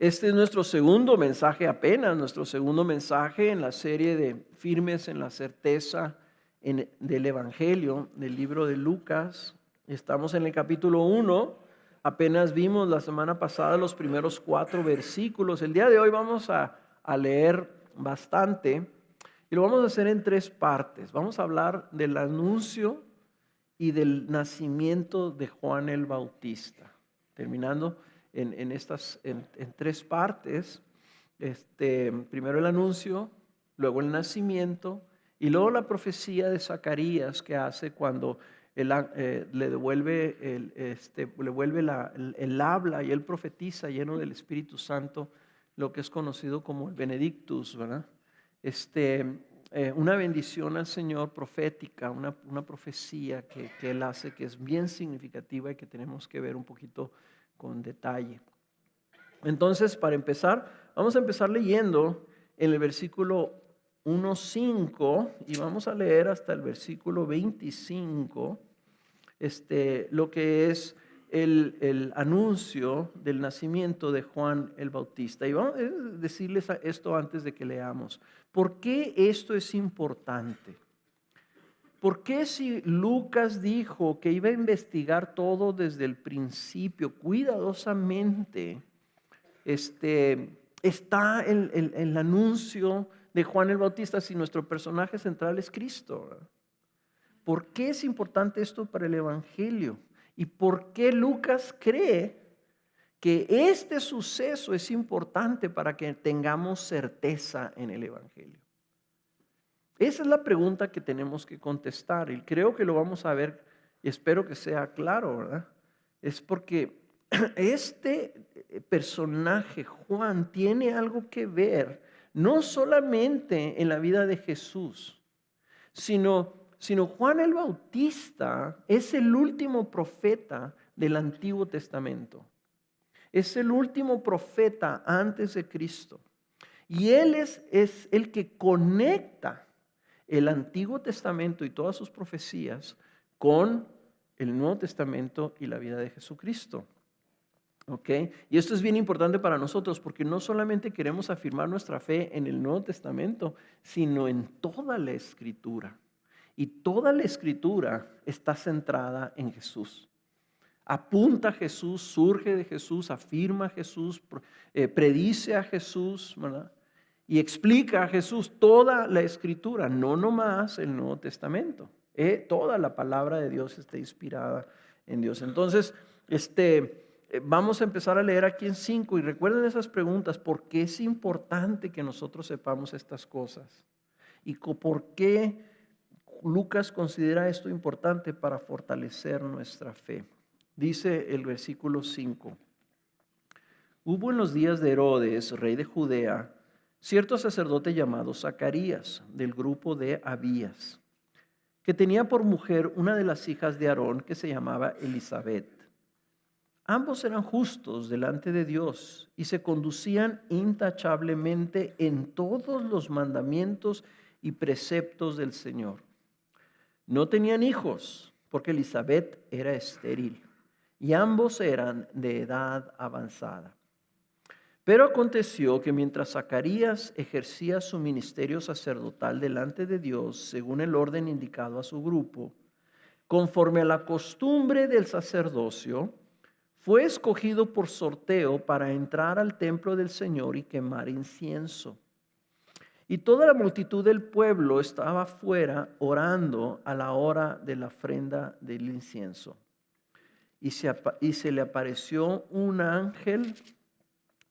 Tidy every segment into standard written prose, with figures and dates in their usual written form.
Este es nuestro segundo mensaje apenas, nuestro segundo mensaje en la serie de Firmes en la Certeza del Evangelio, del libro de Lucas. Estamos en el capítulo 1, apenas vimos la semana pasada los primeros 4 versículos. El día de hoy vamos a leer bastante y lo vamos a hacer en 3 partes. Vamos a hablar del anuncio y del nacimiento de Juan el Bautista, terminando en 3 partes. Primero el anuncio, luego el nacimiento y luego la profecía de Zacarías que hace cuando le devuelve el habla y él profetiza lleno del Espíritu Santo, lo que es conocido como el Benedictus, ¿verdad? Una bendición al Señor profética, una profecía que Él hace que es bien significativa y que tenemos que ver un poquito con detalle. Entonces, para empezar, vamos a empezar leyendo en el versículo 1:5 y vamos a leer hasta el versículo 25, lo que es el anuncio del nacimiento de Juan el Bautista. Y vamos a decirles esto antes de que leamos. ¿Por qué esto es importante? ¿Por qué si Lucas dijo que iba a investigar todo desde el principio, cuidadosamente, está el anuncio de Juan el Bautista si nuestro personaje central es Cristo? ¿Verdad? ¿Por qué es importante esto para el Evangelio? ¿Y por qué Lucas cree que este suceso es importante para que tengamos certeza en el Evangelio? Esa es la pregunta que tenemos que contestar y creo que lo vamos a ver y espero que sea claro, ¿verdad? Es porque este personaje, Juan, tiene algo que ver no solamente en la vida de Jesús, sino Juan el Bautista es el último profeta del Antiguo Testamento. Es el último profeta antes de Cristo. Y él es el que conecta el Antiguo Testamento y todas sus profecías con el Nuevo Testamento y la vida de Jesucristo. ¿Ok? Y esto es bien importante para nosotros porque no solamente queremos afirmar nuestra fe en el Nuevo Testamento, sino en toda la Escritura. Y toda la Escritura está centrada en Jesús. Apunta a Jesús, surge de Jesús, afirma a Jesús, predice a Jesús, ¿verdad? Y explica a Jesús toda la Escritura, no nomás el Nuevo Testamento. Toda la palabra de Dios está inspirada en Dios. Entonces, vamos a empezar a leer aquí en 5 y recuerden esas preguntas. ¿Por qué es importante que nosotros sepamos estas cosas? ¿Y por qué Lucas considera esto importante para fortalecer nuestra fe? Dice el versículo 5. Hubo en los días de Herodes, rey de Judea, cierto sacerdote llamado Zacarías, del grupo de Abías, que tenía por mujer una de las hijas de Aarón que se llamaba Elisabet. Ambos eran justos delante de Dios y se conducían intachablemente en todos los mandamientos y preceptos del Señor. No tenían hijos porque Elisabet era estéril y ambos eran de edad avanzada. Pero aconteció que mientras Zacarías ejercía su ministerio sacerdotal delante de Dios, según el orden indicado a su grupo, conforme a la costumbre del sacerdocio, fue escogido por sorteo para entrar al templo del Señor y quemar incienso. Y toda la multitud del pueblo estaba fuera orando a la hora de la ofrenda del incienso. Y se le apareció un ángel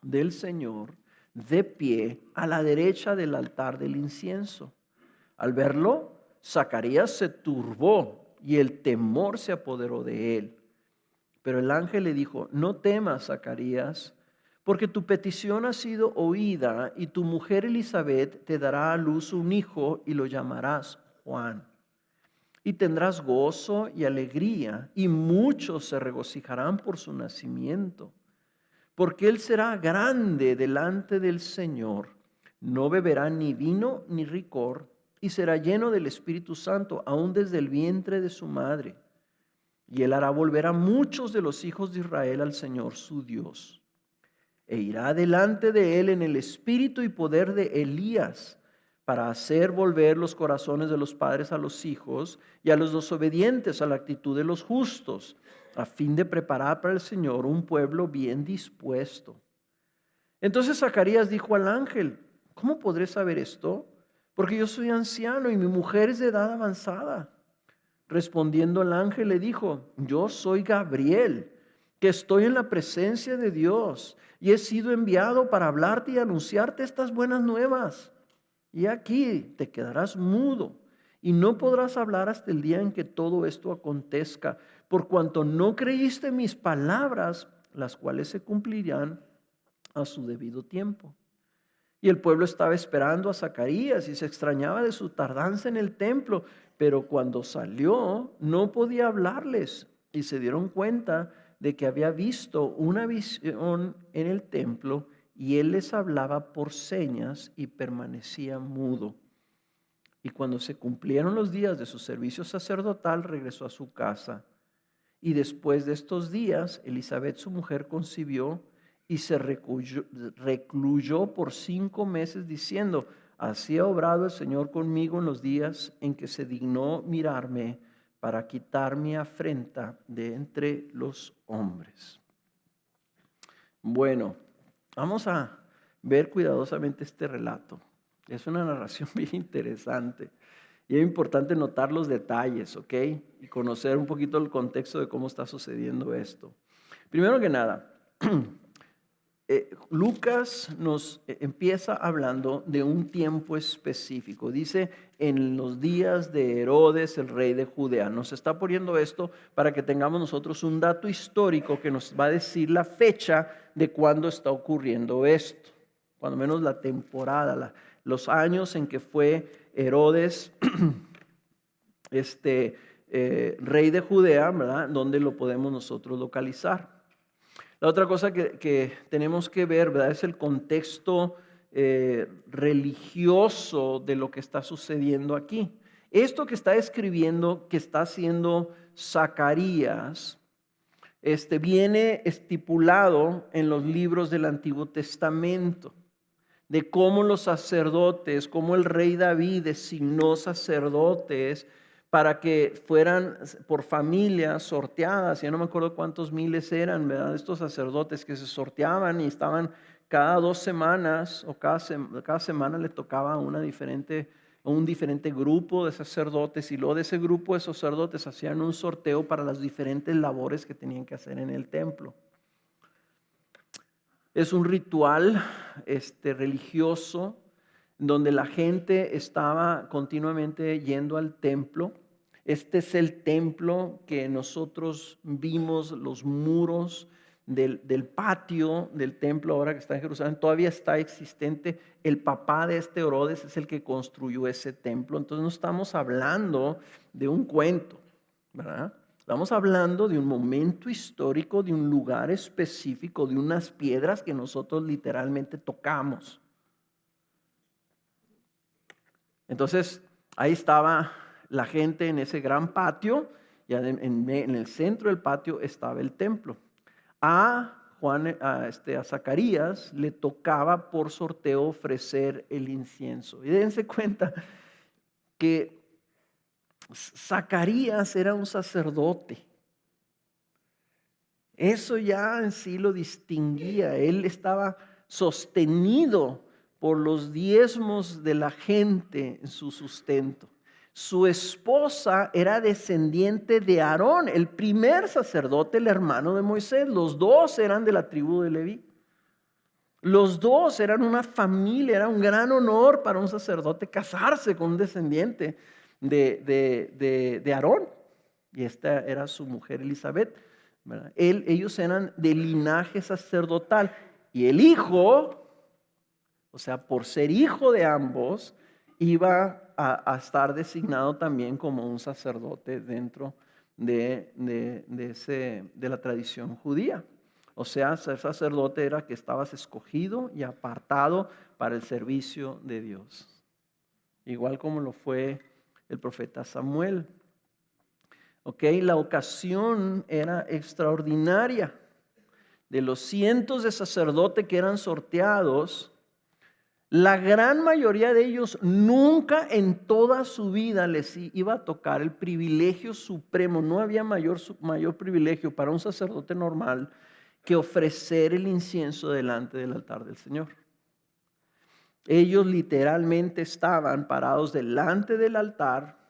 del Señor de pie a la derecha del altar del incienso. Al verlo, Zacarías se turbó y el temor se apoderó de él. Pero el ángel le dijo: no temas, Zacarías, porque tu petición ha sido oída y tu mujer Elisabet te dará a luz un hijo y lo llamarás Juan. Y tendrás gozo y alegría y muchos se regocijarán por su nacimiento. Porque él será grande delante del Señor, no beberá ni vino ni licor, y será lleno del Espíritu Santo, aún desde el vientre de su madre. Y él hará volver a muchos de los hijos de Israel al Señor su Dios. e irá delante de él en el espíritu y poder de Elías, para hacer volver los corazones de los padres a los hijos y a los desobedientes a la actitud de los justos, a fin de preparar para el Señor un pueblo bien dispuesto. Entonces Zacarías dijo al ángel: ¿cómo podré saber esto? Porque yo soy anciano y mi mujer es de edad avanzada. Respondiendo el ángel le dijo: yo soy Gabriel, que estoy en la presencia de Dios y he sido enviado para hablarte y anunciarte estas buenas nuevas. Y aquí te quedarás mudo y no podrás hablar hasta el día en que todo esto acontezca, por cuanto no creíste mis palabras, las cuales se cumplirán a su debido tiempo. Y el pueblo estaba esperando a Zacarías y se extrañaba de su tardanza en el templo, pero cuando salió no podía hablarles y se dieron cuenta de que había visto una visión en el templo y él les hablaba por señas y permanecía mudo. Y cuando se cumplieron los días de su servicio sacerdotal, regresó a su casa. Y después de estos días, Elizabeth, su mujer, concibió y se recluyó por 5 meses diciendo: así ha obrado el Señor conmigo en los días en que se dignó mirarme para quitar mi afrenta de entre los hombres. Bueno, vamos a ver cuidadosamente este relato. Es una narración bien interesante y es importante notar los detalles, ¿ok? Y conocer un poquito el contexto de cómo está sucediendo esto. Primero que nada, Lucas nos empieza hablando de un tiempo específico. Dice: en los días de Herodes, el rey de Judea. Nos está poniendo esto para que tengamos nosotros un dato histórico que nos va a decir la fecha de cuándo está ocurriendo esto. Cuando menos la temporada, los años en que fue Herodes rey de Judea, ¿verdad? Donde lo podemos nosotros localizar. La otra cosa que tenemos que ver, ¿verdad?, es el contexto religioso de lo que está sucediendo aquí. Esto que está escribiendo, que está haciendo Zacarías, viene estipulado en los libros del Antiguo Testamento, de cómo los sacerdotes, cómo el rey David designó sacerdotes para que fueran por familias sorteadas. Ya no me acuerdo cuántos miles eran, ¿verdad?, estos sacerdotes que se sorteaban y estaban cada 2 semanas o cada semana le tocaba un diferente grupo de sacerdotes, y luego de ese grupo de sacerdotes hacían un sorteo para las diferentes labores que tenían que hacer en el templo. Es un ritual religioso donde la gente estaba continuamente yendo al templo. Este es el templo que nosotros vimos, los muros del patio del templo ahora que está en Jerusalén, todavía está existente. El papá de Herodes es el que construyó ese templo. Entonces no estamos hablando de un cuento, ¿verdad? Estamos hablando de un momento histórico, de un lugar específico, de unas piedras que nosotros literalmente tocamos. Entonces, ahí estaba la gente en ese gran patio, y en el centro del patio estaba el templo. A Zacarías le tocaba por sorteo ofrecer el incienso. Y dense cuenta que Zacarías era un sacerdote. Eso ya en sí lo distinguía. Él estaba sostenido por los diezmos de la gente en su sustento. Su esposa era descendiente de Aarón, el primer sacerdote, el hermano de Moisés. Los dos eran de la tribu de Leví. Los dos eran una familia. Era un gran honor para un sacerdote casarse con un descendiente de Aarón. Y esta era su mujer Elizabeth, ¿verdad? Ellos eran de linaje sacerdotal. Y el hijo, o sea, por ser hijo de ambos, iba a estar designado también como un sacerdote dentro de la tradición judía. O sea, ser sacerdote era que estabas escogido y apartado para el servicio de Dios. Igual como lo fue el profeta Samuel. Ok, la ocasión era extraordinaria. de los cientos de sacerdotes que eran sorteados, la gran mayoría de ellos nunca en toda su vida les iba a tocar el privilegio supremo. No había mayor privilegio para un sacerdote normal que ofrecer el incienso delante del altar del Señor. Ellos literalmente estaban parados delante del altar.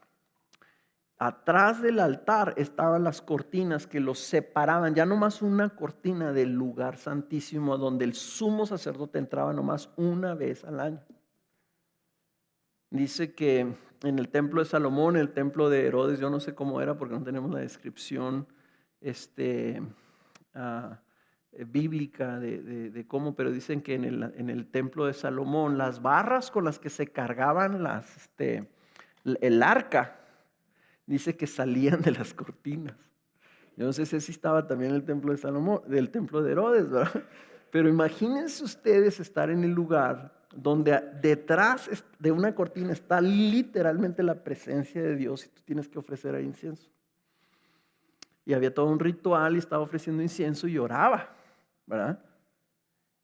Atrás del altar estaban las cortinas que los separaban, ya nomás una cortina del lugar santísimo donde el sumo sacerdote entraba nomás una vez al año. Dice que en el templo de Salomón, el templo de Herodes, yo no sé cómo era porque no tenemos la descripción bíblica de cómo, pero dicen que en el templo de Salomón las barras con las que se cargaban el arca, dice que salían de las cortinas. Yo no sé si estaba también el templo de Salomón, del templo de Herodes, ¿verdad? Pero imagínense ustedes estar en el lugar donde detrás de una cortina está literalmente la presencia de Dios y tú tienes que ofrecer ahí incienso. Y había todo un ritual y estaba ofreciendo incienso y oraba, ¿verdad?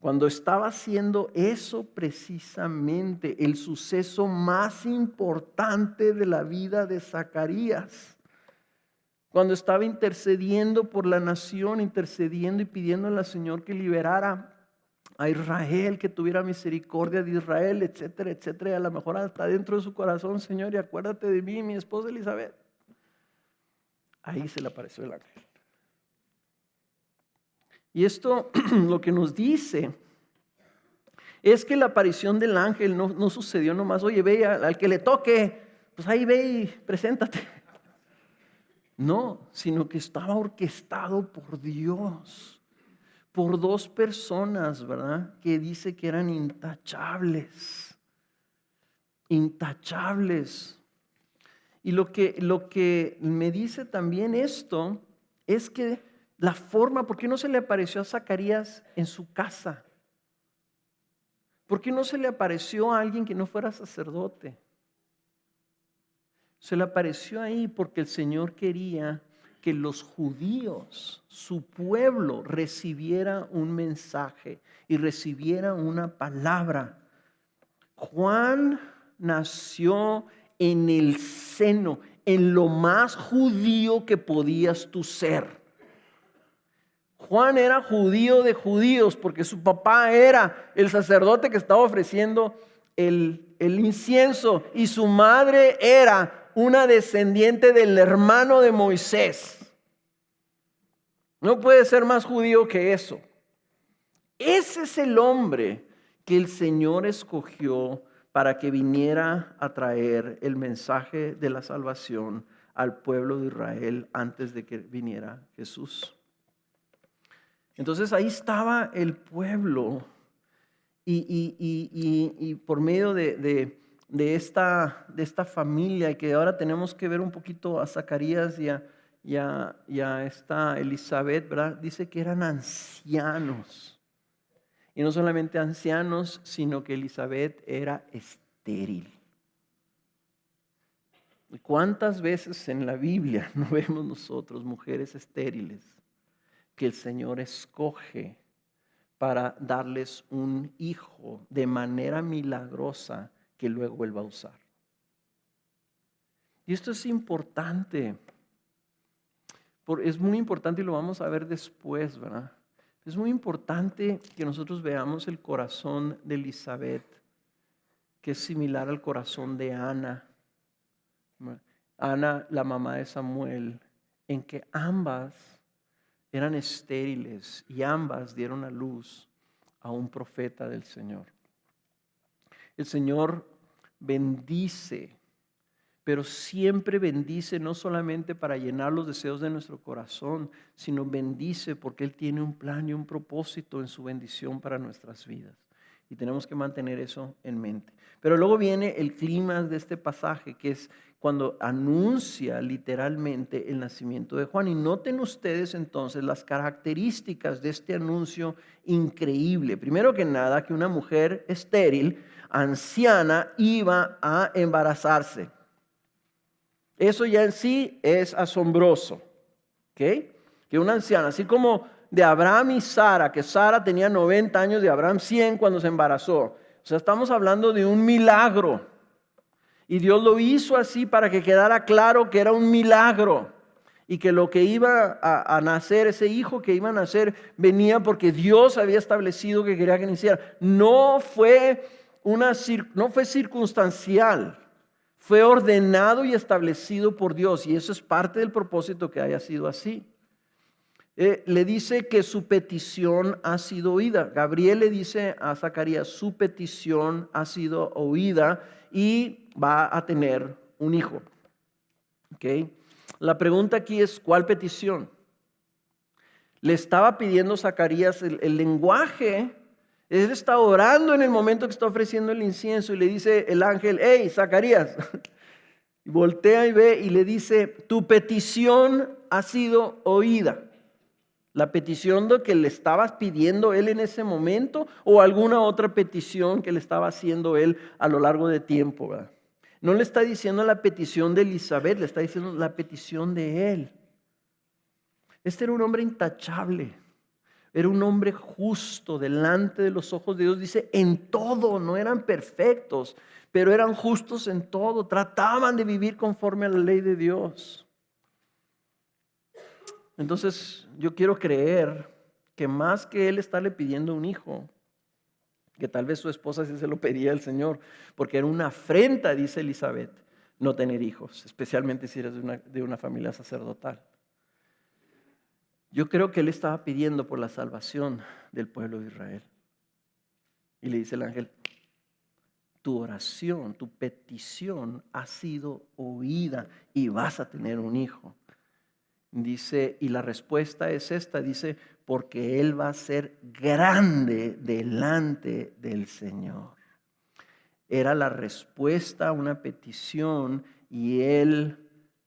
Cuando estaba haciendo eso precisamente, el suceso más importante de la vida de Zacarías, cuando estaba intercediendo por la nación, intercediendo y pidiéndole al Señor que liberara a Israel, que tuviera misericordia de Israel, etcétera, etcétera, y a lo mejor hasta dentro de su corazón, Señor, y acuérdate de mí, mi esposa Elizabeth. Ahí se le apareció el ángel. Y esto lo que nos dice es que la aparición del ángel no sucedió nomás, oye, ve al que le toque, pues ahí ve y preséntate. No, sino que estaba orquestado por Dios, por dos personas, ¿verdad? Que dice que eran intachables, intachables. Y lo que me dice también esto es que la forma, ¿por qué no se le apareció a Zacarías en su casa? ¿Por qué no se le apareció a alguien que no fuera sacerdote? Se le apareció ahí porque el Señor quería que los judíos, su pueblo, recibiera un mensaje y recibiera una palabra. Juan nació en el seno, en lo más judío que podías tú ser. Juan era judío de judíos porque su papá era el sacerdote que estaba ofreciendo el incienso y su madre era una descendiente del hermano de Moisés. No puede ser más judío que eso. Ese es el hombre que el Señor escogió para que viniera a traer el mensaje de la salvación al pueblo de Israel antes de que viniera Jesús. Entonces ahí estaba el pueblo y por medio de esta familia, y que ahora tenemos que ver un poquito a Zacarías y a esta Elizabeth, ¿verdad? Dice que eran ancianos. Y no solamente ancianos, sino que Elizabeth era estéril. ¿Cuántas veces en la Biblia no vemos nosotros mujeres estériles que el Señor escoge para darles un hijo de manera milagrosa que luego Él va a usar? Y esto es importante. Es muy importante y lo vamos a ver después, ¿verdad? Es muy importante que nosotros veamos el corazón de Elizabeth, que es similar al corazón de Ana. Ana, la mamá de Samuel, en que ambas eran estériles y ambas dieron a luz a un profeta del Señor. El Señor bendice, pero siempre bendice no solamente para llenar los deseos de nuestro corazón, sino bendice porque Él tiene un plan y un propósito en su bendición para nuestras vidas. Y tenemos que mantener eso en mente. Pero luego viene el clímax de este pasaje, que es cuando anuncia literalmente el nacimiento de Juan. Y noten ustedes entonces las características de este anuncio increíble. Primero que nada, que una mujer estéril, anciana, iba a embarazarse. Eso ya en sí es asombroso, ¿ok? Que una anciana, así como de Abraham y Sara, que Sara tenía 90 años y Abraham 100 cuando se embarazó. O sea, estamos hablando de un milagro. Y Dios lo hizo así para que quedara claro que era un milagro. Y que lo que iba a nacer, ese hijo que iba a nacer, venía porque Dios había establecido que quería que naciera. No fue circunstancial. Fue ordenado y establecido por Dios. Y eso es parte del propósito que haya sido así. Le dice que su petición ha sido oída. Gabriel le dice a Zacarías, su petición ha sido oída y va a tener un hijo. ¿Okay? La pregunta aquí es, ¿cuál petición? Le estaba pidiendo Zacarías el lenguaje. Él está orando en el momento que está ofreciendo el incienso y le dice el ángel, hey, Zacarías. Voltea y ve y le dice, tu petición ha sido oída. La petición de que le estabas pidiendo él en ese momento o alguna otra petición que le estaba haciendo él a lo largo de tiempo, ¿verdad? No le está diciendo la petición de Elizabeth, le está diciendo la petición de él. Este era un hombre intachable, era un hombre justo delante de los ojos de Dios. Dice, en todo, no eran perfectos, pero eran justos en todo, trataban de vivir conforme a la ley de Dios. Entonces yo quiero creer que más que él estarle pidiendo un hijo, que tal vez su esposa sí se lo pedía al Señor, porque era una afrenta, dice Elizabeth, no tener hijos, especialmente si eres de una familia sacerdotal. Yo creo que él estaba pidiendo por la salvación del pueblo de Israel. Y le dice el ángel, tu oración, tu petición ha sido oída y vas a tener un hijo. Dice, y la respuesta es esta, dice, porque él va a ser grande delante del Señor. Era la respuesta a una petición y él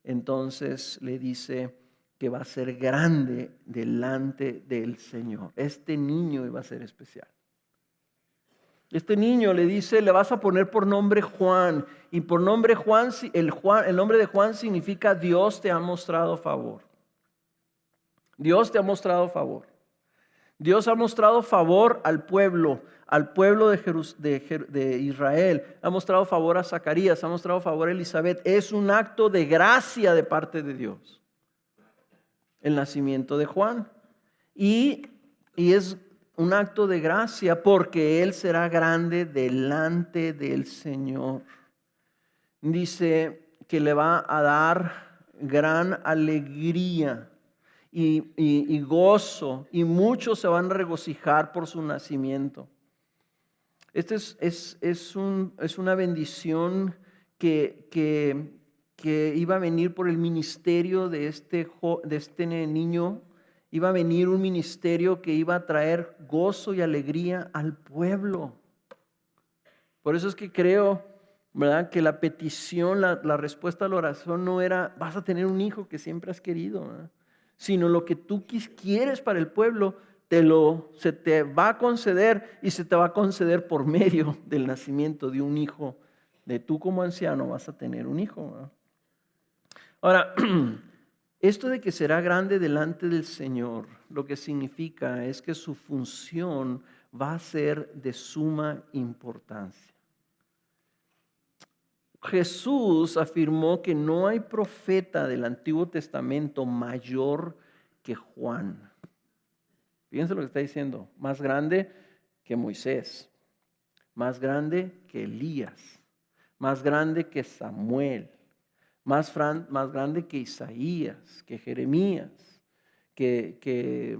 entonces le dice que va a ser grande delante del Señor. Este niño iba a ser especial. Este niño le dice, le vas a poner por nombre Juan. Y por nombre Juan, el nombre de Juan significa Dios te ha mostrado favor. Dios te ha mostrado favor. Dios ha mostrado favor al pueblo de Israel. Ha mostrado favor a Zacarías, ha mostrado favor a Elizabeth. Es un acto de gracia de parte de Dios. El nacimiento de Juan. Y es un acto de gracia porque él será grande delante del Señor. Dice que le va a dar gran alegría y gozo, y muchos se van a regocijar por su nacimiento. Esta es una bendición que iba a venir por el ministerio de este niño. Iba a venir un ministerio que iba a traer gozo y alegría al pueblo. Por eso es que creo, ¿verdad?, que la petición, la respuesta a la oración no era, vas a tener un hijo que siempre has querido, ¿verdad?, sino lo que tú quieres para el pueblo, se te va a conceder y se te va a conceder por medio del nacimiento de un hijo. De tú como anciano vas a tener un hijo, ¿verdad? Ahora, esto de que será grande delante del Señor, lo que significa es que su función va a ser de suma importancia. Jesús afirmó que no hay profeta del Antiguo Testamento mayor que Juan. Fíjense lo que está diciendo, más grande que Moisés, más grande que Elías, más grande que Samuel, más grande que Isaías, que Jeremías, que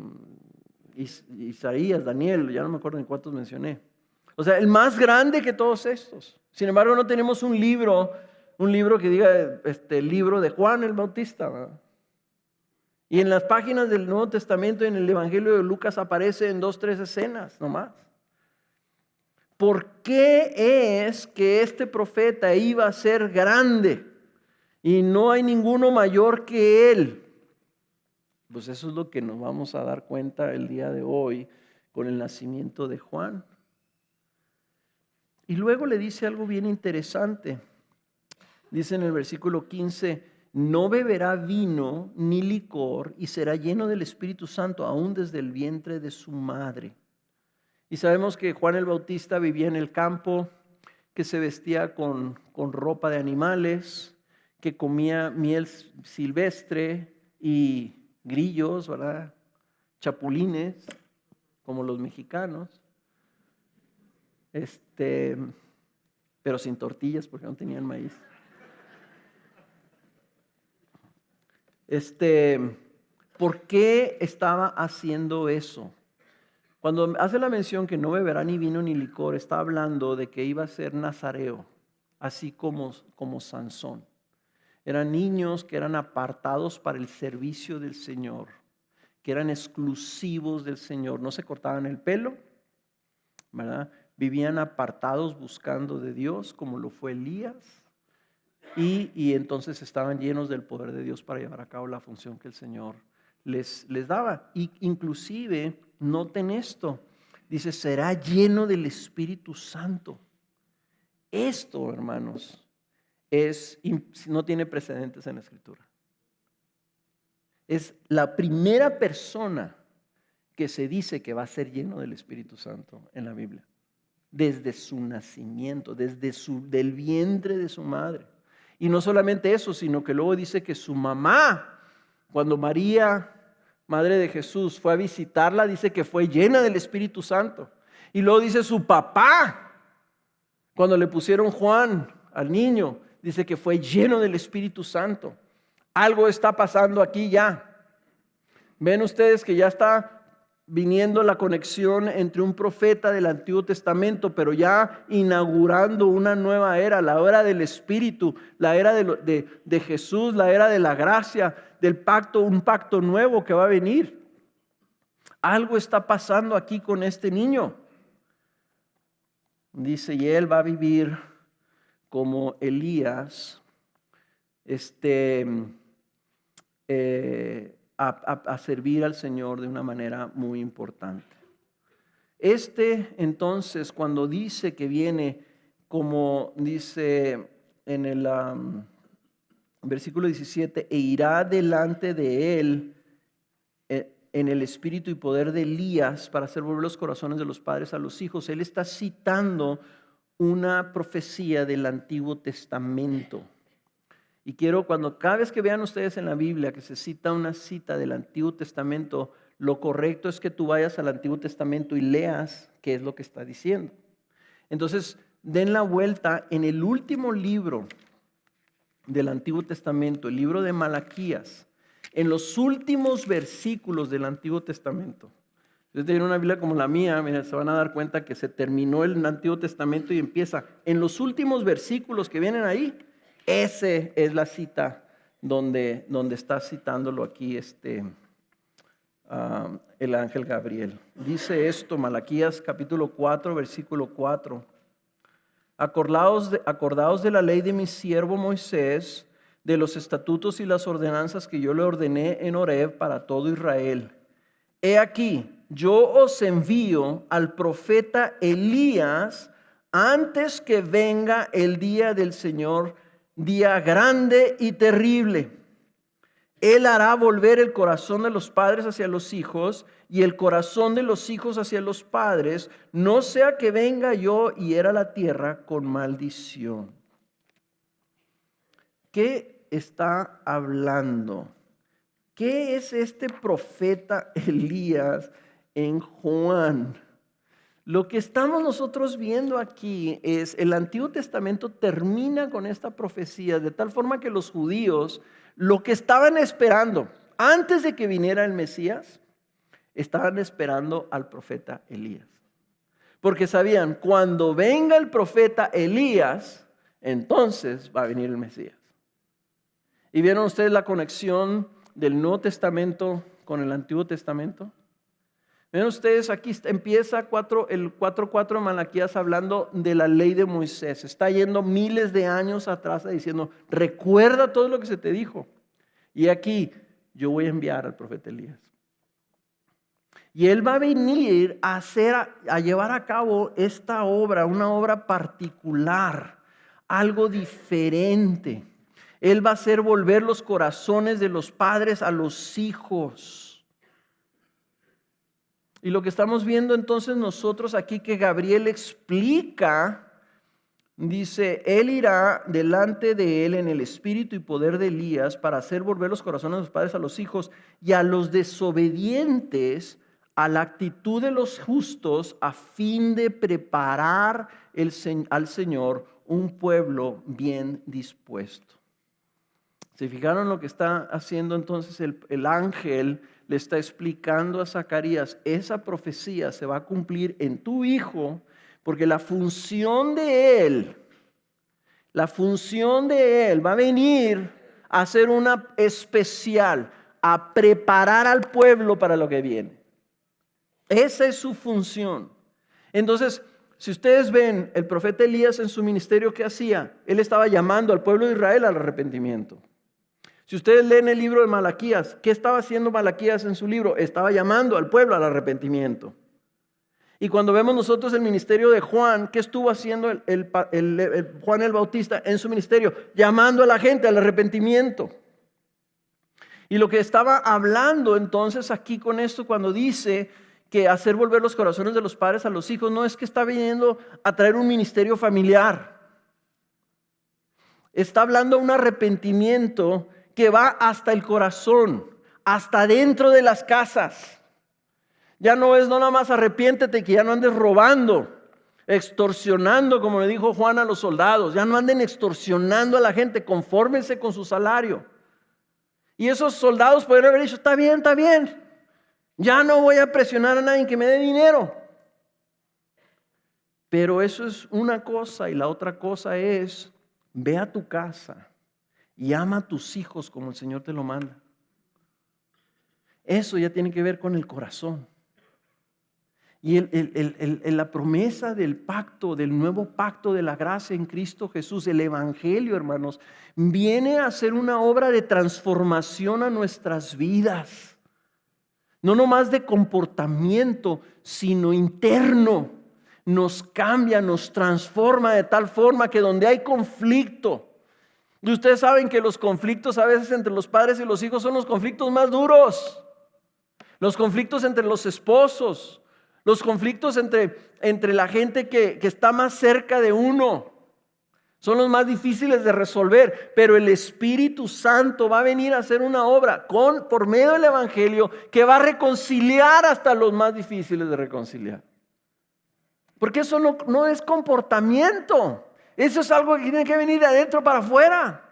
Isaías, Daniel, ya no me acuerdo en cuántos mencioné. O sea, el más grande que todos estos. Sin embargo, no tenemos un libro que diga el libro de Juan el Bautista, ¿verdad? Y en las páginas del Nuevo Testamento, en el Evangelio de Lucas, aparece en 2, 3 escenas nomás. ¿Por qué es que este profeta iba a ser grande y no hay ninguno mayor que él? Pues eso es lo que nos vamos a dar cuenta el día de hoy con el nacimiento de Juan. Y luego le dice algo bien interesante. Dice en el versículo 15, no beberá vino ni licor y será lleno del Espíritu Santo aún desde el vientre de su madre. Y sabemos que Juan el Bautista vivía en el campo, que se vestía con ropa de animales, que comía miel silvestre y grillos, ¿verdad? Chapulines, como los mexicanos. Pero sin tortillas porque no tenían maíz. ¿Por qué estaba haciendo eso? Cuando hace la mención que no beberá ni vino ni licor, está hablando de que iba a ser nazareo, así como Sansón. Eran niños que eran apartados para el servicio del Señor, que eran exclusivos del Señor. No se cortaban el pelo, ¿verdad? Vivían apartados buscando de Dios, como lo fue Elías. Y entonces estaban llenos del poder de Dios para llevar a cabo la función que el Señor les daba. Y inclusive, noten esto, dice, será lleno del Espíritu Santo. Esto, hermanos, no tiene precedentes en la Escritura. Es la primera persona que se dice que va a ser lleno del Espíritu Santo en la Biblia. Desde su nacimiento, del vientre de su madre. Y no solamente eso, sino que luego dice que su mamá, cuando María, madre de Jesús, fue a visitarla, dice que fue llena del Espíritu Santo. Y luego dice su papá, cuando le pusieron Juan al niño, dice que fue lleno del Espíritu Santo. Algo está pasando aquí ya. Ven ustedes que ya está viniendo la conexión entre un profeta del Antiguo Testamento, pero ya inaugurando una nueva era, la era del Espíritu, la era de Jesús, la era de la gracia, del pacto, un pacto nuevo que va a venir. Algo está pasando aquí con este niño. Dice, y él va a vivir como Elías, a servir al Señor de una manera muy importante. Entonces, cuando dice que viene, como dice en el versículo 17, e irá delante de él en el espíritu y poder de Elías para hacer volver los corazones de los padres a los hijos. Él está citando una profecía del Antiguo Testamento. Y quiero, cada vez que vean ustedes en la Biblia que se cita una cita del Antiguo Testamento, lo correcto es que tú vayas al Antiguo Testamento y leas qué es lo que está diciendo. Entonces, den la vuelta en el último libro del Antiguo Testamento, el libro de Malaquías, en los últimos versículos del Antiguo Testamento. Si ustedes tienen una Biblia como la mía, miren, se van a dar cuenta que se terminó el Antiguo Testamento y empieza en los últimos versículos que vienen ahí. Ese es la cita donde está citándolo aquí el ángel Gabriel. Dice Malaquías capítulo 4, versículo 4. Acordaos de la ley de mi siervo Moisés, de los estatutos y las ordenanzas que yo le ordené en Horeb para todo Israel. He aquí, yo os envío al profeta Elías antes que venga el día del Señor, día grande y terrible. Él hará volver el corazón de los padres hacia los hijos y el corazón de los hijos hacia los padres, no sea que venga yo y hiera la tierra con maldición. ¿Qué está hablando? ¿Qué es este profeta Elías en Juan? Lo que estamos nosotros viendo aquí es el Antiguo Testamento termina con esta profecía de tal forma que los judíos, lo que estaban esperando antes de que viniera el Mesías, estaban esperando al profeta Elías. Porque sabían, cuando venga el profeta Elías, entonces va a venir el Mesías. ¿Y vieron ustedes la conexión del Nuevo Testamento con el Antiguo Testamento? Ven ustedes, aquí empieza el 4:4 de Malaquías hablando de la ley de Moisés. Está yendo miles de años atrás diciendo, recuerda todo lo que se te dijo. Y aquí, yo voy a enviar al profeta Elías. Y él va a venir a llevar a cabo esta obra, una obra particular, algo diferente. Él va a hacer volver los corazones de los padres a los hijos. Y lo que estamos viendo entonces nosotros aquí que Gabriel explica, dice, Él irá delante de él en el espíritu y poder de Elías para hacer volver los corazones de los padres a los hijos y a los desobedientes a la actitud de los justos, a fin de preparar al Señor un pueblo bien dispuesto. ¿Se fijaron lo que está haciendo entonces el ángel? Le está explicando a Zacarías, esa profecía se va a cumplir en tu hijo, porque la función de él va a venir a ser una especial, a preparar al pueblo para lo que viene. Esa es su función. Entonces, si ustedes ven el profeta Elías en su ministerio, ¿qué hacía? Él estaba llamando al pueblo de Israel al arrepentimiento. Si ustedes leen el libro de Malaquías, ¿qué estaba haciendo Malaquías en su libro? Estaba llamando al pueblo al arrepentimiento. Y cuando vemos nosotros el ministerio de Juan, ¿qué estuvo haciendo Juan el Bautista en su ministerio? Llamando a la gente al arrepentimiento. Y lo que estaba hablando entonces aquí con esto cuando dice que hacer volver los corazones de los padres a los hijos, no es que está viniendo a traer un ministerio familiar. Está hablando de un arrepentimiento que va hasta el corazón, hasta dentro de las casas. Ya no es nada más arrepiéntete que ya no andes robando, extorsionando, como le dijo Juan a los soldados. Ya no anden extorsionando a la gente, confórmense con su salario. Y esos soldados podrían haber dicho, está bien, ya no voy a presionar a nadie que me dé dinero. Pero eso es una cosa, y la otra cosa es, ve a tu casa y ama a tus hijos como el Señor te lo manda. Eso ya tiene que ver con el corazón. Y la promesa del pacto, del nuevo pacto de la gracia en Cristo Jesús, el Evangelio, hermanos, viene a ser una obra de transformación a nuestras vidas. No nomás de comportamiento, sino interno. Nos cambia, nos transforma de tal forma que donde hay conflicto, y ustedes saben que los conflictos a veces entre los padres y los hijos son los conflictos más duros. Los conflictos entre los esposos, los conflictos entre la gente que está más cerca de uno, son los más difíciles de resolver. Pero el Espíritu Santo va a venir a hacer una obra por medio del Evangelio que va a reconciliar hasta los más difíciles de reconciliar. Porque eso no es comportamiento. Eso es algo que tiene que venir de adentro para afuera.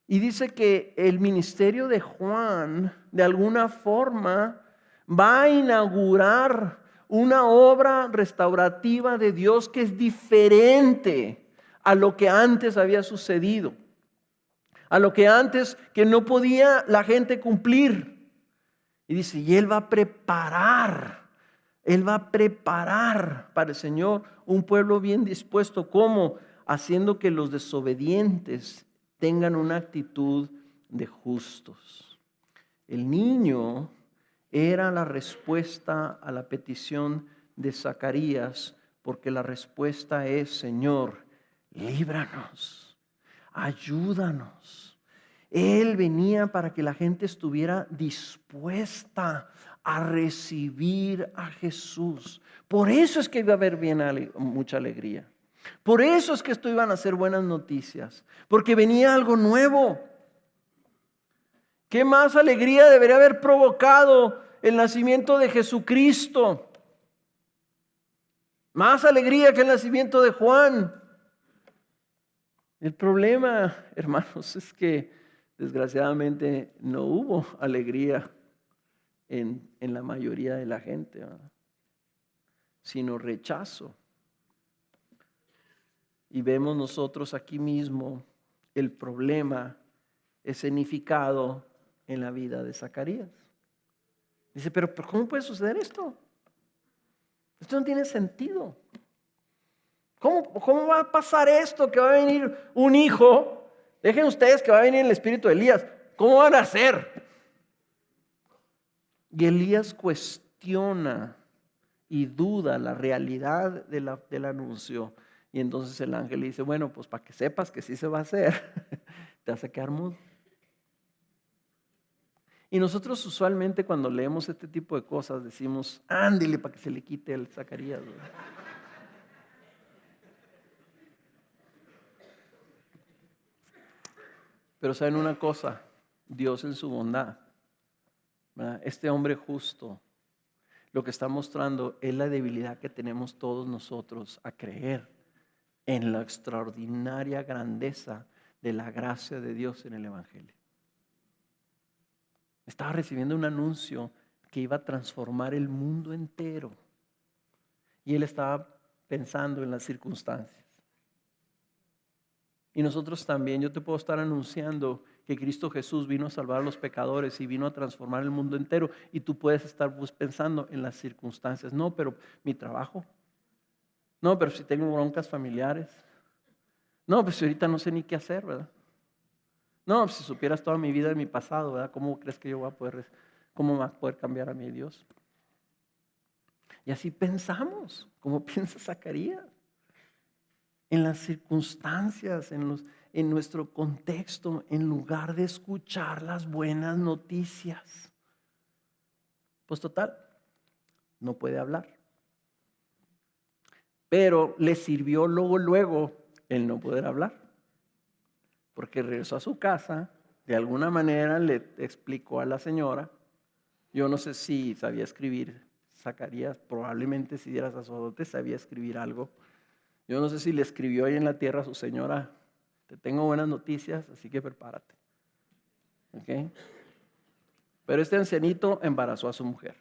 Y dice que el ministerio de Juan, de alguna forma, va a inaugurar una obra restaurativa de Dios que es diferente a lo que antes había sucedido. A lo que antes que no podía la gente cumplir. Y dice, y Él va a preparar para el Señor un pueblo bien dispuesto. ¿Cómo? Haciendo que los desobedientes tengan una actitud de justos. El niño era la respuesta a la petición de Zacarías, porque la respuesta es, Señor, líbranos, ayúdanos. Él venía para que la gente estuviera dispuesta a recibir a Jesús. Por eso es que iba a haber mucha alegría. Por eso es que esto iban a ser buenas noticias, porque venía algo nuevo. ¿Qué más alegría debería haber provocado el nacimiento de Jesucristo? Más alegría que el nacimiento de Juan. El problema, hermanos, es que desgraciadamente no hubo alegría en la mayoría de la gente, ¿verdad? Sino rechazo. Y vemos nosotros aquí mismo el problema escenificado en la vida de Zacarías. Dice, pero ¿cómo puede suceder esto? Esto no tiene sentido. ¿Cómo va a pasar esto? Que va a venir un hijo. Dejen ustedes que va a venir el espíritu de Elías. ¿Cómo van a hacer? Y Elías cuestiona y duda la realidad del anuncio. Y entonces el ángel le dice, bueno, pues para que sepas que sí se va a hacer, te vas a quedar mudo. Y nosotros usualmente cuando leemos este tipo de cosas decimos, ándele para que se le quite el Zacarías, ¿verdad? Pero saben una cosa, Dios en su bondad, ¿verdad? Este hombre justo, lo que está mostrando es la debilidad que tenemos todos nosotros a creer en la extraordinaria grandeza de la gracia de Dios en el Evangelio. Estaba recibiendo un anuncio que iba a transformar el mundo entero. Y él estaba pensando en las circunstancias. Y nosotros también, yo te puedo estar anunciando que Cristo Jesús vino a salvar a los pecadores y vino a transformar el mundo entero. Y tú puedes estar pensando en las circunstancias. No, pero mi trabajo. No, pero si tengo broncas familiares. No, pues ahorita no sé ni qué hacer, ¿verdad? No, pues si supieras toda mi vida y mi pasado, ¿verdad? ¿Cómo crees que yo voy a poder, cómo va a poder cambiar a mi Dios? Y así pensamos, como piensa Zacarías. En las circunstancias, en nuestro contexto, en lugar de escuchar las buenas noticias. Pues total, no puede hablar. Pero le sirvió luego el no poder hablar. Porque regresó a su casa, de alguna manera le explicó a la señora, yo no sé si sabía escribir, Zacarías probablemente si era sacerdote sabía escribir algo. Yo no sé si le escribió ahí en la tierra a su señora, te tengo buenas noticias, así que prepárate. ¿Okay? Pero este ancianito embarazó a su mujer.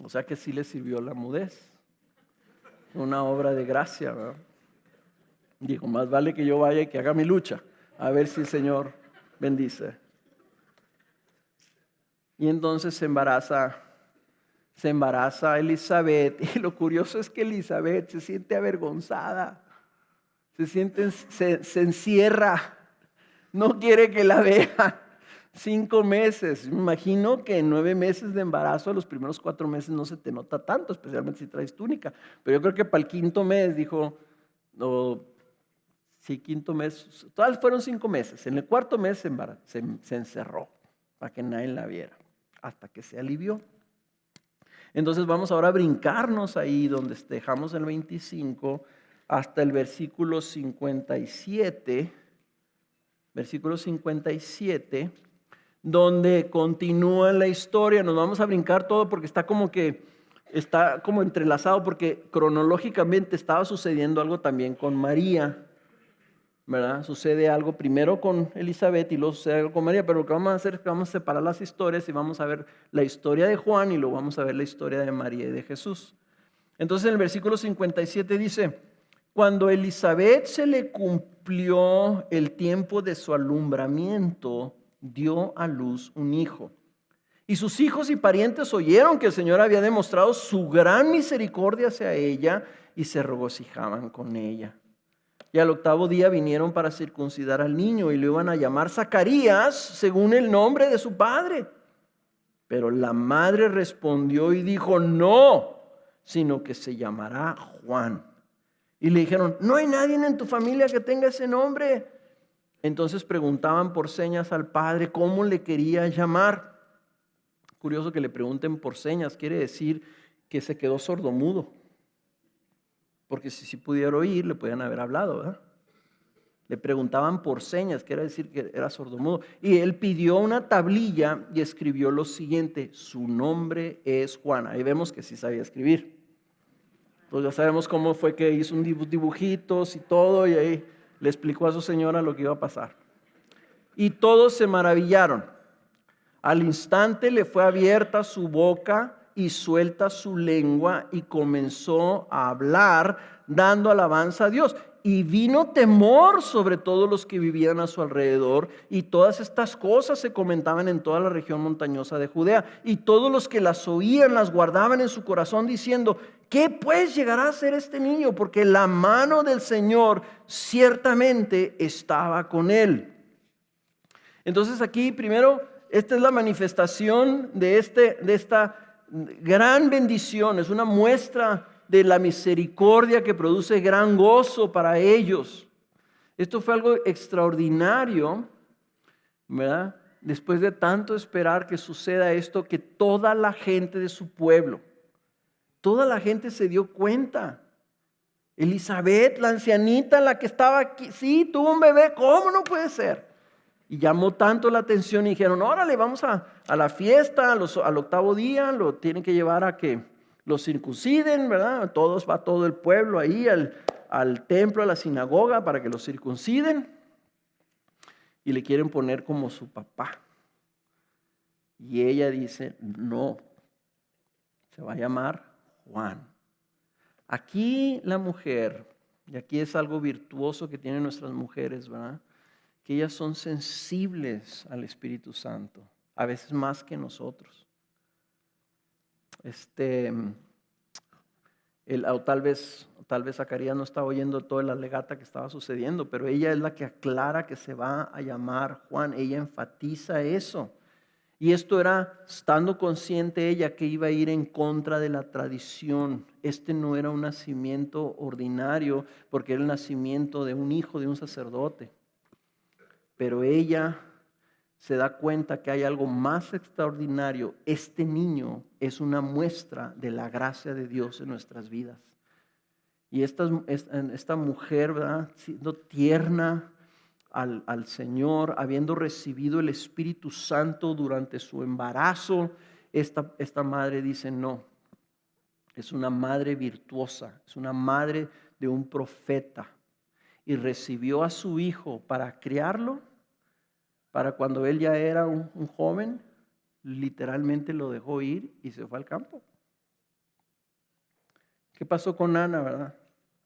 O sea que sí le sirvió la mudez. Una obra de gracia, ¿verdad? Dijo, más vale que yo vaya y que haga mi lucha, a ver si el Señor bendice. Y entonces se embaraza Elizabeth. Y lo curioso es que Elizabeth se siente avergonzada, se encierra, no quiere que la vean. 5 meses, me imagino que en 9 meses de embarazo, los primeros 4 meses no se te nota tanto, especialmente si traes túnica. Pero yo creo que para el 5.º mes dijo, no, sí, 5.º mes, total fueron 5 meses. En el 4.º mes se encerró para que nadie la viera, hasta que se alivió. Entonces vamos ahora a brincarnos ahí donde dejamos el 25 hasta el versículo 57. Versículo 57, donde continúa la historia. Nos vamos a brincar todo porque está como entrelazado, porque cronológicamente estaba sucediendo algo también con María, ¿verdad? Sucede algo primero con Elizabeth y luego sucede algo con María, pero lo que vamos a hacer es que vamos a separar las historias y vamos a ver la historia de Juan y luego vamos a ver la historia de María y de Jesús. Entonces en el versículo 57 dice, cuando a Elizabeth se le cumplió el tiempo de su alumbramiento, dio a luz un hijo. Y sus hijos y parientes oyeron que el Señor había demostrado su gran misericordia hacia ella y se regocijaban con ella. Y al 8.º día vinieron para circuncidar al niño y lo iban a llamar Zacarías según el nombre de su padre. Pero la madre respondió y dijo, no, sino que se llamará Juan. Y le dijeron, no hay nadie en tu familia que tenga ese nombre. Entonces preguntaban por señas al padre cómo le quería llamar. Curioso que le pregunten por señas, quiere decir que se quedó sordomudo. Porque si pudiera oír, le podían haber hablado, ¿verdad? Le preguntaban por señas, quiere decir que era sordomudo. Y él pidió una tablilla y escribió lo siguiente, su nombre es Juan. Ahí vemos que sí sabía escribir. Pues ya sabemos cómo fue que hizo un dibujitos y todo, y ahí le explicó a su señora lo que iba a pasar. Y todos se maravillaron. Al instante le fue abierta su boca y suelta su lengua y comenzó a hablar, dando alabanza a Dios. Y vino temor sobre todos los que vivían a su alrededor, y todas estas cosas se comentaban en toda la región montañosa de Judea. Y todos los que las oían las guardaban en su corazón, diciendo, ¿qué pues llegará a ser este niño? Porque la mano del Señor ciertamente estaba con él. Entonces aquí primero, esta es la manifestación de esta gran bendición, es una muestra de la misericordia que produce gran gozo para ellos. Esto fue algo extraordinario, ¿verdad? Después de tanto esperar que suceda esto, que toda la gente de su pueblo, toda la gente se dio cuenta. Elizabeth, la ancianita, la que estaba aquí, sí, tuvo un bebé, ¿cómo no puede ser? Y llamó tanto la atención y dijeron, órale, vamos a la fiesta, al octavo día, lo tienen que llevar a que lo circunciden, ¿verdad? Va todo el pueblo ahí al templo, a la sinagoga para que lo circunciden. Y le quieren poner como su papá. Y ella dice, no, se va a llamar Juan. Aquí la mujer, y aquí es algo virtuoso que tienen nuestras mujeres, ¿verdad? Que ellas son sensibles al Espíritu Santo, a veces más que nosotros. O tal vez Zacarías no estaba oyendo toda la legata que estaba sucediendo, pero ella es la que aclara que se va a llamar Juan. Ella enfatiza eso. Y esto era estando consciente ella que iba a ir en contra de la tradición. Este no era un nacimiento ordinario, porque era el nacimiento de un hijo de un sacerdote. Pero ella se da cuenta que hay algo más extraordinario. Este niño es una muestra de la gracia de Dios en nuestras vidas. Y esta mujer, ¿verdad?, siendo tierna al Señor, habiendo recibido el Espíritu Santo durante su embarazo, esta madre dice, no, es una madre virtuosa, es una madre de un profeta. Y recibió a su hijo para criarlo. Para cuando él ya era un joven, literalmente lo dejó ir y se fue al campo. ¿Qué pasó con Ana, verdad?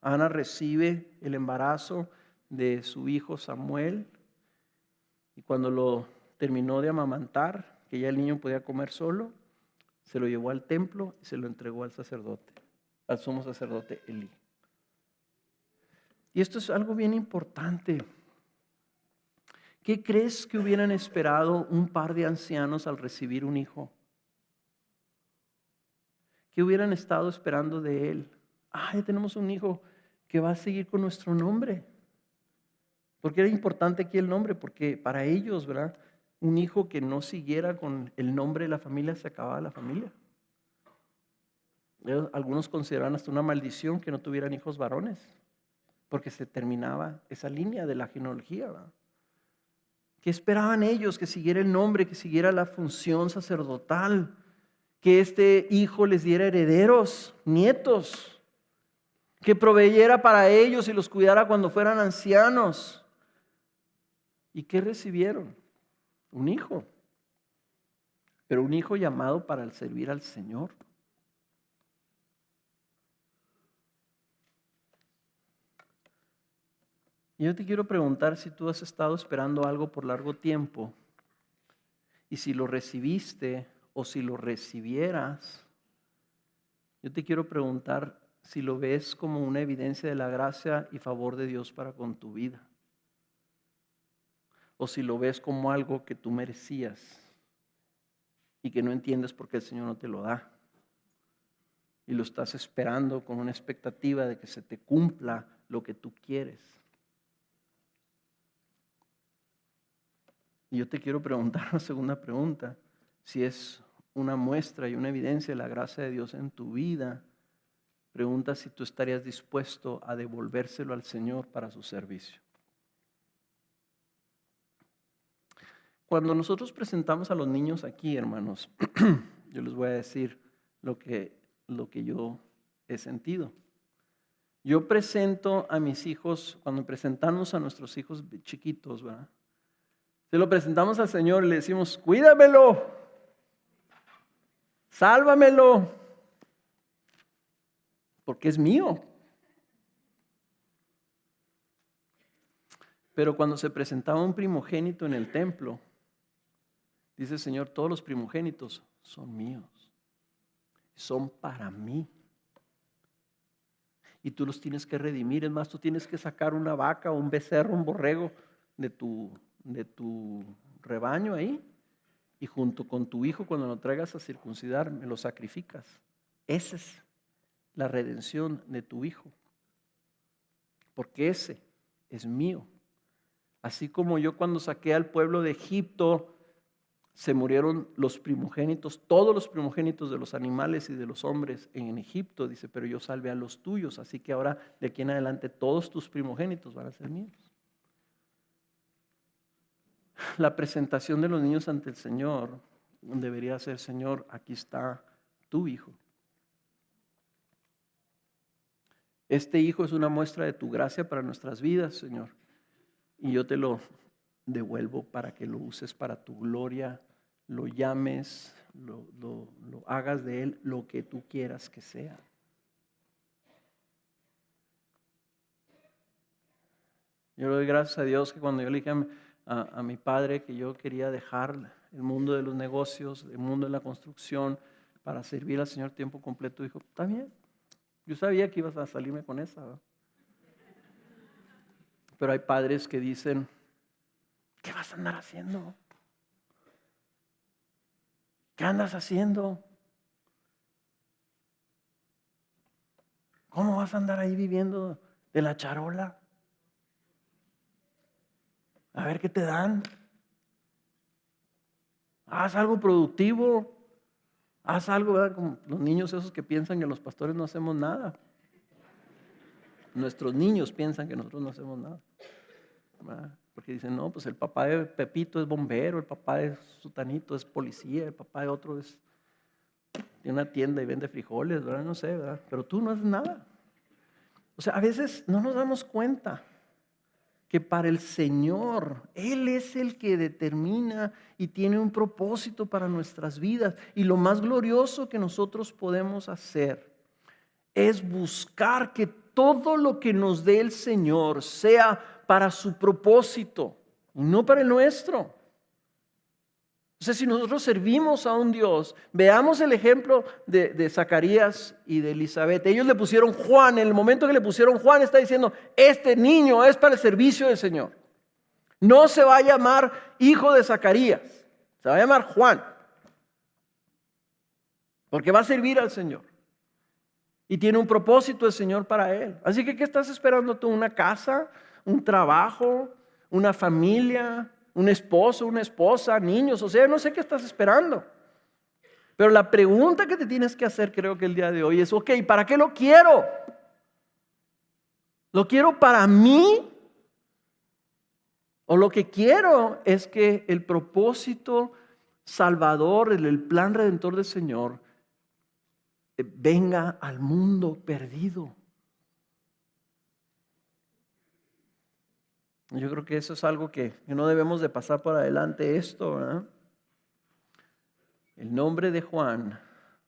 Ana recibe el embarazo de su hijo Samuel y cuando lo terminó de amamantar, que ya el niño podía comer solo, se lo llevó al templo y se lo entregó al sacerdote, al sumo sacerdote Elí. Y esto es algo bien importante. ¿Qué crees que hubieran esperado un par de ancianos al recibir un hijo? ¿Qué hubieran estado esperando de él? Ya tenemos un hijo que va a seguir con nuestro nombre. ¿Por qué era importante aquí el nombre? Porque para ellos, ¿verdad?, un hijo que no siguiera con el nombre de la familia, se acababa la familia. Algunos consideraban hasta una maldición que no tuvieran hijos varones, porque se terminaba esa línea de la genealogía, ¿verdad? ¿Qué esperaban ellos? Que siguiera el nombre, que siguiera la función sacerdotal, que este hijo les diera herederos, nietos, que proveyera para ellos y los cuidara cuando fueran ancianos. ¿Y qué recibieron? Un hijo, pero un hijo llamado para servir al Señor. Y yo te quiero preguntar si tú has estado esperando algo por largo tiempo y si lo recibiste o si lo recibieras. Yo te quiero preguntar si lo ves como una evidencia de la gracia y favor de Dios para con tu vida, o si lo ves como algo que tú merecías y que no entiendes por qué el Señor no te lo da y lo estás esperando con una expectativa de que se te cumpla lo que tú quieres. Y yo te quiero preguntar una segunda pregunta, si es una muestra y una evidencia de la gracia de Dios en tu vida. Pregunta si tú estarías dispuesto a devolvérselo al Señor para su servicio. Cuando nosotros presentamos a los niños aquí, hermanos, yo les voy a decir lo que yo he sentido. Yo presento a mis hijos, cuando presentamos a nuestros hijos chiquitos, ¿verdad?, se lo presentamos al Señor y le decimos, cuídamelo, sálvamelo, porque es mío. Pero cuando se presentaba un primogénito en el templo, dice el Señor, todos los primogénitos son míos, son para mí. Y tú los tienes que redimir. Es más, tú tienes que sacar una vaca o un becerro, un borrego de tu rebaño ahí, y junto con tu hijo, cuando lo traigas a circuncidar, me lo sacrificas. Esa es la redención de tu hijo, porque ese es mío. Así como yo cuando saqué al pueblo de Egipto, se murieron los primogénitos, todos los primogénitos de los animales y de los hombres en Egipto, dice, pero yo salvé a los tuyos, así que ahora de aquí en adelante todos tus primogénitos van a ser míos. La presentación de los niños ante el Señor debería ser: Señor, aquí está tu hijo. Este hijo es una muestra de tu gracia para nuestras vidas, Señor, y yo te lo devuelvo para que lo uses para tu gloria, lo llames, lo hagas de él lo que tú quieras que sea. Yo le doy gracias a Dios que cuando yo le dije a mi padre que yo quería dejar el mundo de los negocios, el mundo de la construcción, para servir al Señor tiempo completo, dijo, está bien. Yo sabía que ibas a salirme con esa, ¿verdad? Pero hay padres que dicen, ¿qué vas a andar haciendo? ¿Qué andas haciendo? ¿Cómo vas a andar ahí viviendo de la charola? A ver qué te dan. Haz algo productivo. Haz algo, ¿verdad? Como los niños esos que piensan que los pastores no hacemos nada. Nuestros niños piensan que nosotros no hacemos nada, ¿verdad? Porque dicen, no, pues el papá de Pepito es bombero, el papá de Sutanito es policía, el papá de otro tiene una tienda y vende frijoles, ¿verdad? No sé, ¿verdad? Pero tú no haces nada. O sea, a veces no nos damos cuenta que para el Señor, Él es el que determina y tiene un propósito para nuestras vidas. Y lo más glorioso que nosotros podemos hacer es buscar que todo lo que nos dé el Señor sea para su propósito y no para el nuestro. O sea, si nosotros servimos a un Dios, veamos el ejemplo de Zacarías y de Elizabeth. Ellos le pusieron Juan. En el momento que le pusieron Juan, está diciendo, este niño es para el servicio del Señor. No se va a llamar hijo de Zacarías, se va a llamar Juan, porque va a servir al Señor. Y tiene un propósito el Señor para él. Así que, ¿qué estás esperando tú? ¿Una casa? ¿Un trabajo? ¿Una familia? ¿Un esposo? ¿Una esposa? ¿Niños? O sea, no sé qué estás esperando. Pero la pregunta que te tienes que hacer, creo que el día de hoy, es, ok, ¿para qué lo quiero? ¿Lo quiero para mí? ¿O lo que quiero es que el propósito salvador, el plan redentor del Señor, venga al mundo perdido? Yo creo que eso es algo que no debemos de pasar por adelante esto, ¿verdad? El nombre de Juan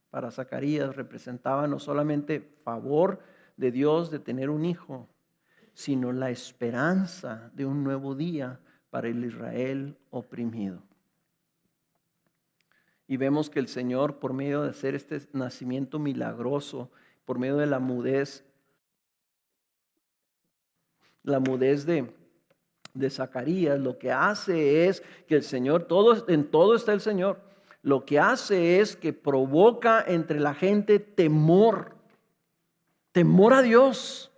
para Zacarías representaba no solamente favor de Dios de tener un hijo, sino la esperanza de un nuevo día para el Israel oprimido. Y vemos que el Señor, por medio de hacer este nacimiento milagroso, por medio de la mudez de Zacarías, lo que hace es que el Señor, en todo está el Señor, lo que hace es que provoca entre la gente temor a Dios.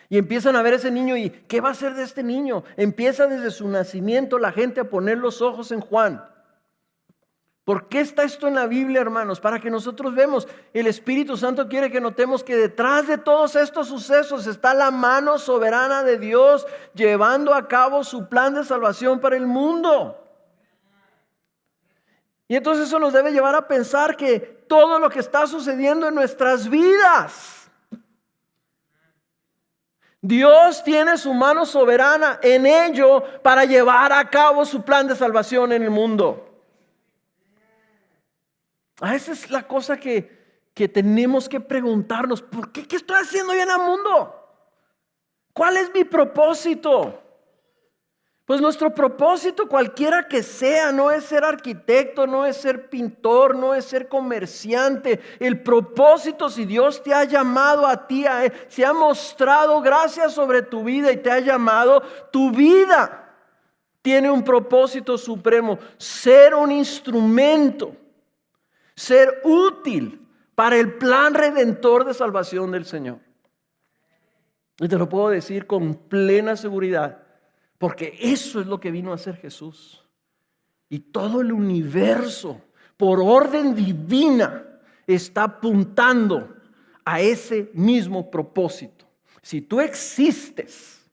Y empiezan a ver ese niño y ¿qué va a hacer de este niño? Empieza desde su nacimiento la gente a poner los ojos en Juan. ¿Por qué está esto en la Biblia, hermanos? Para que nosotros vemos. El Espíritu Santo quiere que notemos que detrás de todos estos sucesos está la mano soberana de Dios llevando a cabo su plan de salvación para el mundo. Y entonces eso nos debe llevar a pensar que todo lo que está sucediendo en nuestras vidas, Dios tiene su mano soberana en ello para llevar a cabo su plan de salvación en el mundo. Esa es la cosa que tenemos que preguntarnos. ¿Por qué? ¿Qué estoy haciendo yo en el mundo? ¿Cuál es mi propósito? Pues nuestro propósito, cualquiera que sea, no es ser arquitecto, no es ser pintor, no es ser comerciante. El propósito, si Dios te ha llamado a ti, se ha mostrado gracia sobre tu vida y te ha llamado, tu vida tiene un propósito supremo: ser un instrumento, ser útil para el plan redentor de salvación del Señor. Y te lo puedo decir con plena seguridad, porque eso es lo que vino a hacer Jesús. Y todo el universo, por orden divina, está apuntando a ese mismo propósito. Si tú existes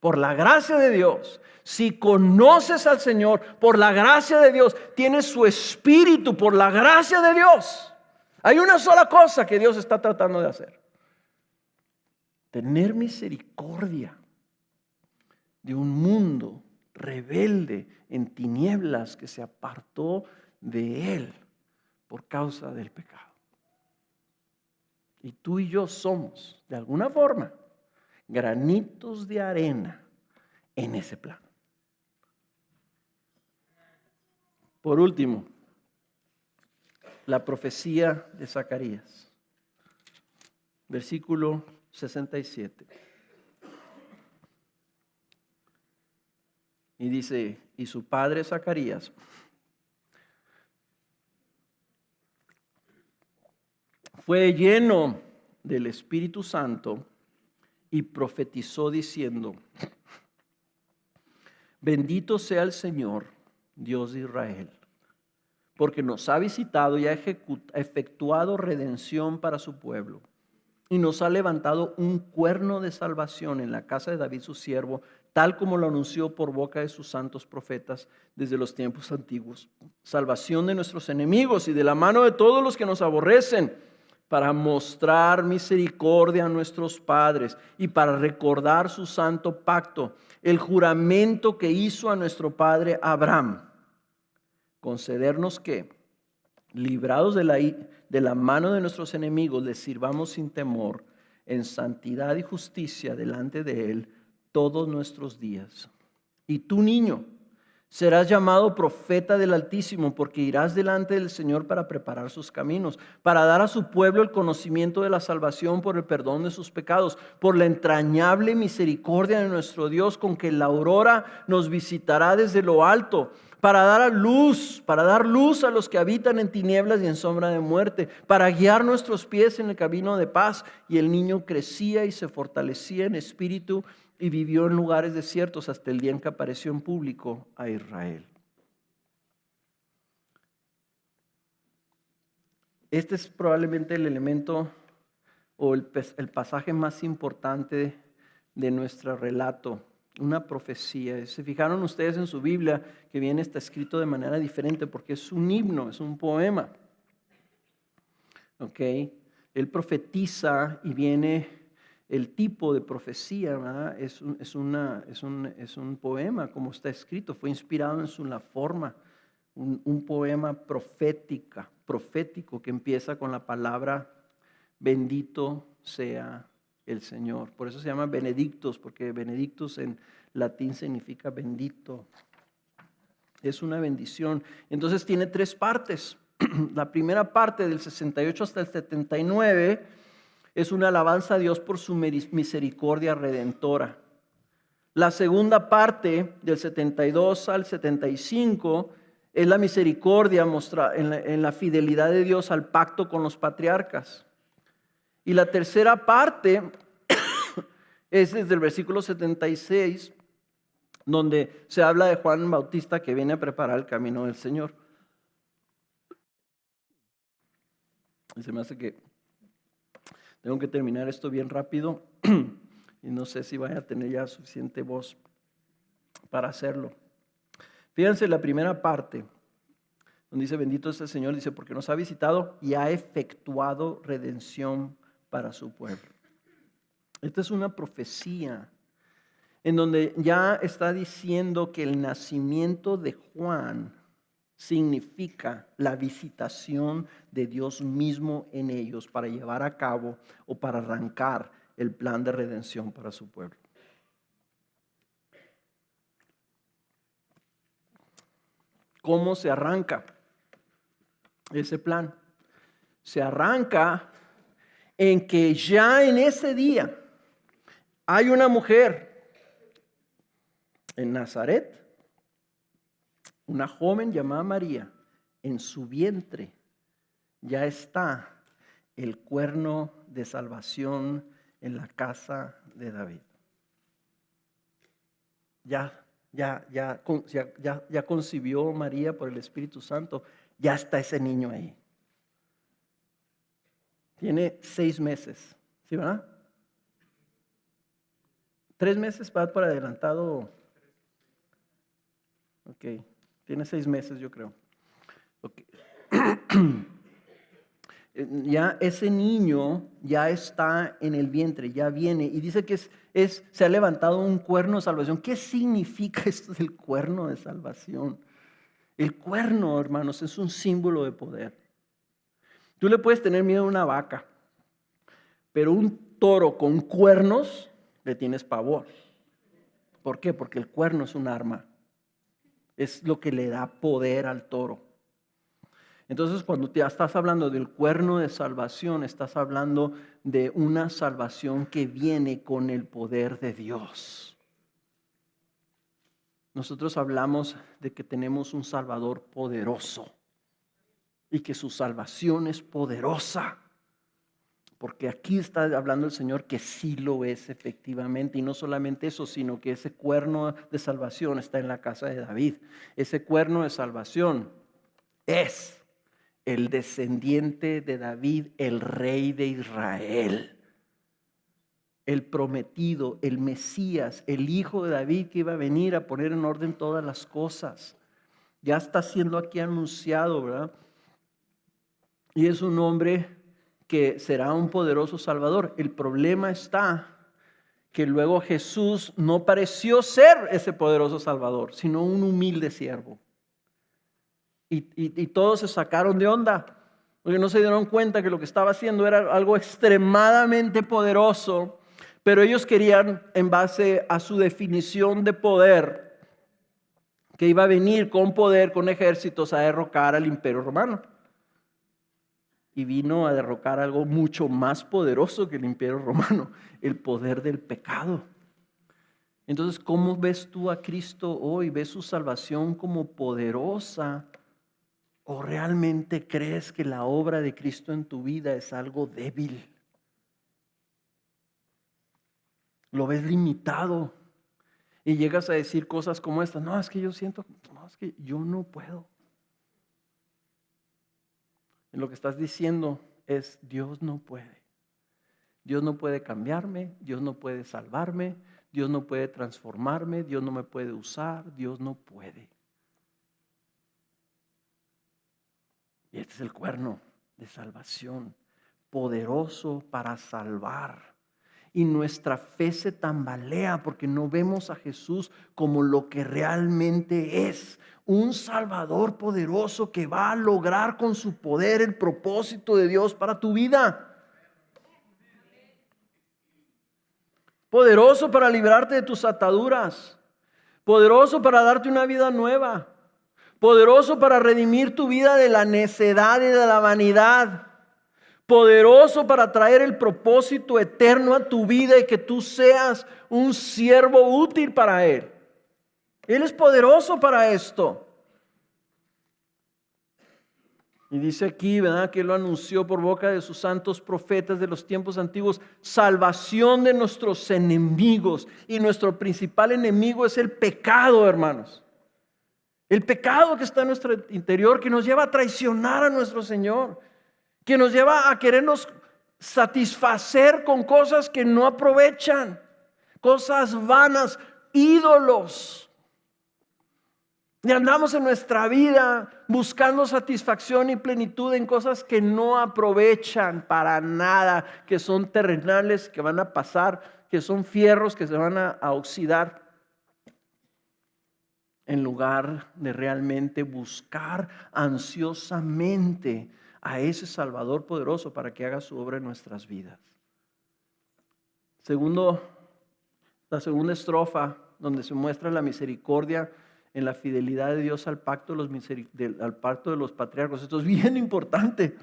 por la gracia de Dios, si conoces al Señor por la gracia de Dios, tienes su espíritu por la gracia de Dios, hay una sola cosa que Dios está tratando de hacer: tener misericordia de un mundo rebelde en tinieblas que se apartó de Él por causa del pecado. Y tú y yo somos, de alguna forma, granitos de arena en ese plan. Por último, la profecía de Zacarías, versículo 67. Y dice: y su padre Zacarías fue lleno del Espíritu Santo y profetizó diciendo: bendito sea el Señor, Dios de Israel, porque nos ha visitado y ha efectuado redención para su pueblo, y nos ha levantado un cuerno de salvación en la casa de David su siervo, tal como lo anunció por boca de sus santos profetas desde los tiempos antiguos. Salvación de nuestros enemigos y de la mano de todos los que nos aborrecen, para mostrar misericordia a nuestros padres y para recordar su santo pacto, el juramento que hizo a nuestro padre Abraham. Concedernos que, librados de la mano de nuestros enemigos, les sirvamos sin temor, en santidad y justicia delante de Él todos nuestros días. Y tú, niño, serás llamado profeta del Altísimo, porque irás delante del Señor para preparar sus caminos, para dar a su pueblo el conocimiento de la salvación por el perdón de sus pecados, por la entrañable misericordia de nuestro Dios, con que la aurora nos visitará desde lo alto, para dar luz a los que habitan en tinieblas y en sombra de muerte, para guiar nuestros pies en el camino de paz. Y el niño crecía y se fortalecía en espíritu y vivió en lugares desiertos hasta el día en que apareció en público a Israel. Este es probablemente el elemento o el pasaje más importante de nuestro relato. Una profecía. ¿Se fijaron ustedes en su Biblia que bien está escrito de manera diferente? Porque es un himno, es un poema. ¿Ok? Él profetiza y viene el tipo de profecía, ¿verdad? Es un poema como está escrito. Fue inspirado en la forma. Un poema profético que empieza con la palabra bendito sea el Señor. Por eso se llama benedictus, porque benedictus en latín significa bendito. Es una bendición. Entonces tiene tres partes. La primera parte, del 68 hasta el 79, es una alabanza a Dios por su misericordia redentora. La segunda parte, del 72 al 75, es la misericordia mostrada en la fidelidad de Dios al pacto con los patriarcas. Y la tercera parte es desde el versículo 76, donde se habla de Juan Bautista que viene a preparar el camino del Señor. Y se me hace que tengo que terminar esto bien rápido y no sé si vaya a tener ya suficiente voz para hacerlo. Fíjense la primera parte, donde dice bendito es el Señor, dice porque nos ha visitado y ha efectuado redención para su pueblo. Esta es una profecía en donde ya está diciendo que el nacimiento de Juan significa la visitación de Dios mismo en ellos para llevar a cabo o para arrancar el plan de redención para su pueblo. ¿Cómo se arranca ese plan? Se arranca en que ya en ese día hay una mujer en Nazaret una joven llamada María, en su vientre ya está el cuerno de salvación en la casa de David. Ya concibió María por el Espíritu Santo, ya está ese niño ahí. Tiene 6 meses, ¿sí, verdad? 3 meses va por adelantado. Ok, tiene 6 meses, yo creo. Okay. Ya ese niño ya está en el vientre, ya viene. Y dice que se ha levantado un cuerno de salvación. ¿Qué significa esto del cuerno de salvación? El cuerno, hermanos, es un símbolo de poder. Tú le puedes tener miedo a una vaca, pero un toro con cuernos le tienes pavor. ¿Por qué? Porque el cuerno es un arma. Es lo que le da poder al toro. Entonces, cuando te estás hablando del cuerno de salvación, estás hablando de una salvación que viene con el poder de Dios. Nosotros hablamos de que tenemos un Salvador poderoso y que su salvación es poderosa. Porque aquí está hablando el Señor que sí lo es efectivamente. Y no solamente eso, sino que ese cuerno de salvación está en la casa de David. Ese cuerno de salvación es el descendiente de David, el rey de Israel. El prometido, el Mesías, el hijo de David que iba a venir a poner en orden todas las cosas. Ya está siendo aquí anunciado, ¿verdad? Y es un hombre que será un poderoso Salvador. El problema está que luego Jesús no pareció ser ese poderoso Salvador, sino un humilde siervo. Y todos se sacaron de onda, porque no se dieron cuenta que lo que estaba haciendo era algo extremadamente poderoso, pero ellos querían, en base a su definición de poder, que iba a venir con poder, con ejércitos, a derrocar al Imperio Romano. Y vino a derrocar algo mucho más poderoso que el Imperio Romano, el poder del pecado. Entonces, ¿cómo ves tú a Cristo hoy? ¿Ves su salvación como poderosa? ¿O realmente crees que la obra de Cristo en tu vida es algo débil? ¿Lo ves limitado? Y llegas a decir cosas como estas. No, es que yo siento, no, es que yo no puedo. Y lo que estás diciendo es, Dios no puede. Dios no puede cambiarme, Dios no puede salvarme, Dios no puede transformarme, Dios no me puede usar, Dios no puede. Y este es el cuerno de salvación, poderoso para salvar. Y nuestra fe se tambalea porque no vemos a Jesús como lo que realmente es. Un Salvador poderoso que va a lograr con su poder el propósito de Dios para tu vida. Poderoso para librarte de tus ataduras. Poderoso para darte una vida nueva. Poderoso para redimir tu vida de la necedad y de la vanidad. Poderoso para traer el propósito eterno a tu vida y que tú seas un siervo útil para Él. Él es poderoso para esto. Y dice aquí, ¿verdad?, que Él lo anunció por boca de sus santos profetas de los tiempos antiguos, salvación de nuestros enemigos. Y nuestro principal enemigo es el pecado, hermanos. El pecado que está en nuestro interior, que nos lleva a traicionar a nuestro Señor, que nos lleva a querernos satisfacer con cosas que no aprovechan, cosas vanas, ídolos. Y andamos en nuestra vida buscando satisfacción y plenitud en cosas que no aprovechan para nada, que son terrenales, que van a pasar, que son fierros que se van a oxidar, en lugar de realmente buscar ansiosamente a ese Salvador poderoso para que haga su obra en nuestras vidas. La segunda estrofa, donde se muestra la misericordia en la fidelidad de Dios al pacto de los patriarcas. Esto es bien importante.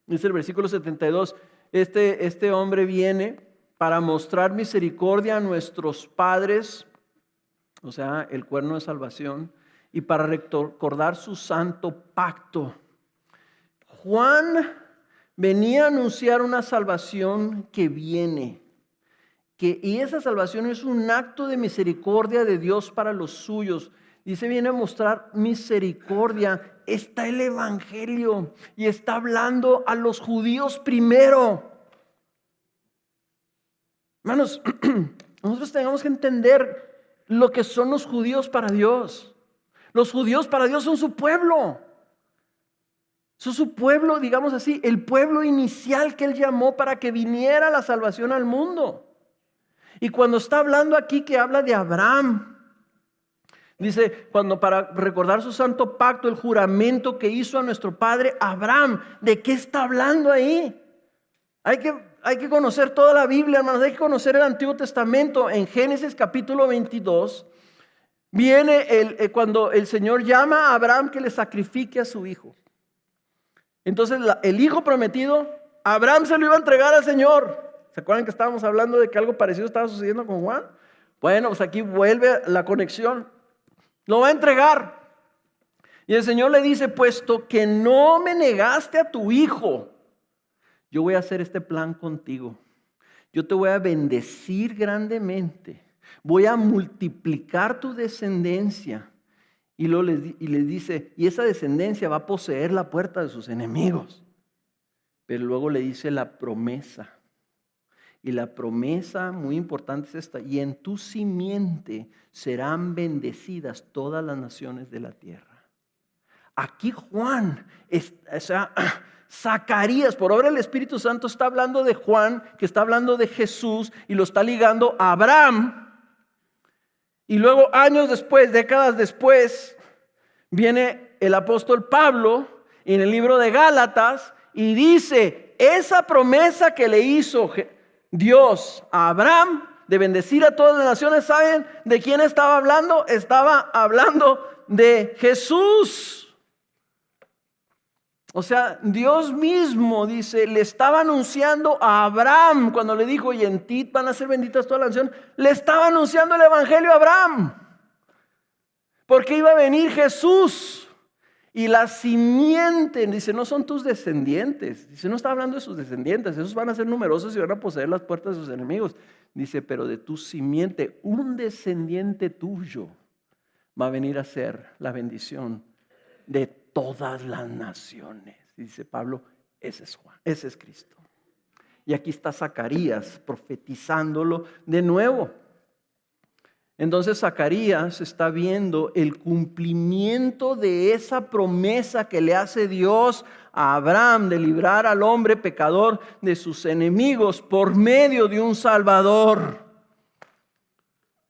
Dice el versículo 72, este hombre viene para mostrar misericordia a nuestros padres, o sea, el cuerno de salvación, y para recordar su santo pacto. Juan venía a anunciar una salvación que viene. Y esa salvación es un acto de misericordia de Dios para los suyos. Dice, viene a mostrar misericordia. Está el evangelio y está hablando a los judíos primero. Hermanos, nosotros tenemos que entender lo que son los judíos para Dios. Los judíos para Dios son su pueblo. Son su pueblo, digamos así, el pueblo inicial que Él llamó para que viniera la salvación al mundo. Y cuando está hablando aquí que habla de Abraham, dice, cuando para recordar su santo pacto, el juramento que hizo a nuestro padre Abraham, ¿de qué está hablando ahí? Hay que conocer toda la Biblia, hermanos, hay que conocer el Antiguo Testamento. En Génesis capítulo 22, viene cuando el Señor llama a Abraham que le sacrifique a su hijo. Entonces el hijo prometido, Abraham se lo iba a entregar al Señor. ¿Se acuerdan que estábamos hablando de que algo parecido estaba sucediendo con Juan? Bueno, pues aquí vuelve la conexión. Lo va a entregar. Y el Señor le dice, puesto que no me negaste a tu hijo, yo voy a hacer este plan contigo. Yo te voy a bendecir grandemente. Voy a multiplicar tu descendencia. Y les dice, y esa descendencia va a poseer la puerta de sus enemigos. Pero luego le dice la promesa. Y la promesa muy importante es esta: y en tu simiente serán bendecidas todas las naciones de la tierra. Aquí Juan, Zacarías, por obra del Espíritu Santo, está hablando de Juan, que está hablando de Jesús y lo está ligando a Abraham. Y luego años después, décadas después, viene el apóstol Pablo en el libro de Gálatas y dice, esa promesa que le hizo Dios a Abraham de bendecir a todas las naciones, ¿saben de quién estaba hablando? Estaba hablando de Jesús. O sea, Dios mismo, dice, le estaba anunciando a Abraham cuando le dijo, y en ti van a ser benditas todas las naciones. Le estaba anunciando el evangelio a Abraham, porque iba a venir Jesús. Y la simiente, dice, no son tus descendientes. Dice, no está hablando de sus descendientes. Esos van a ser numerosos y van a poseer las puertas de sus enemigos. Dice, pero de tu simiente, un descendiente tuyo va a venir a ser la bendición de todas las naciones. Dice Pablo, ese es Juan, ese es Cristo. Y aquí está Zacarías profetizándolo de nuevo. Entonces Zacarías está viendo el cumplimiento de esa promesa que le hace Dios a Abraham de librar al hombre pecador de sus enemigos por medio de un Salvador.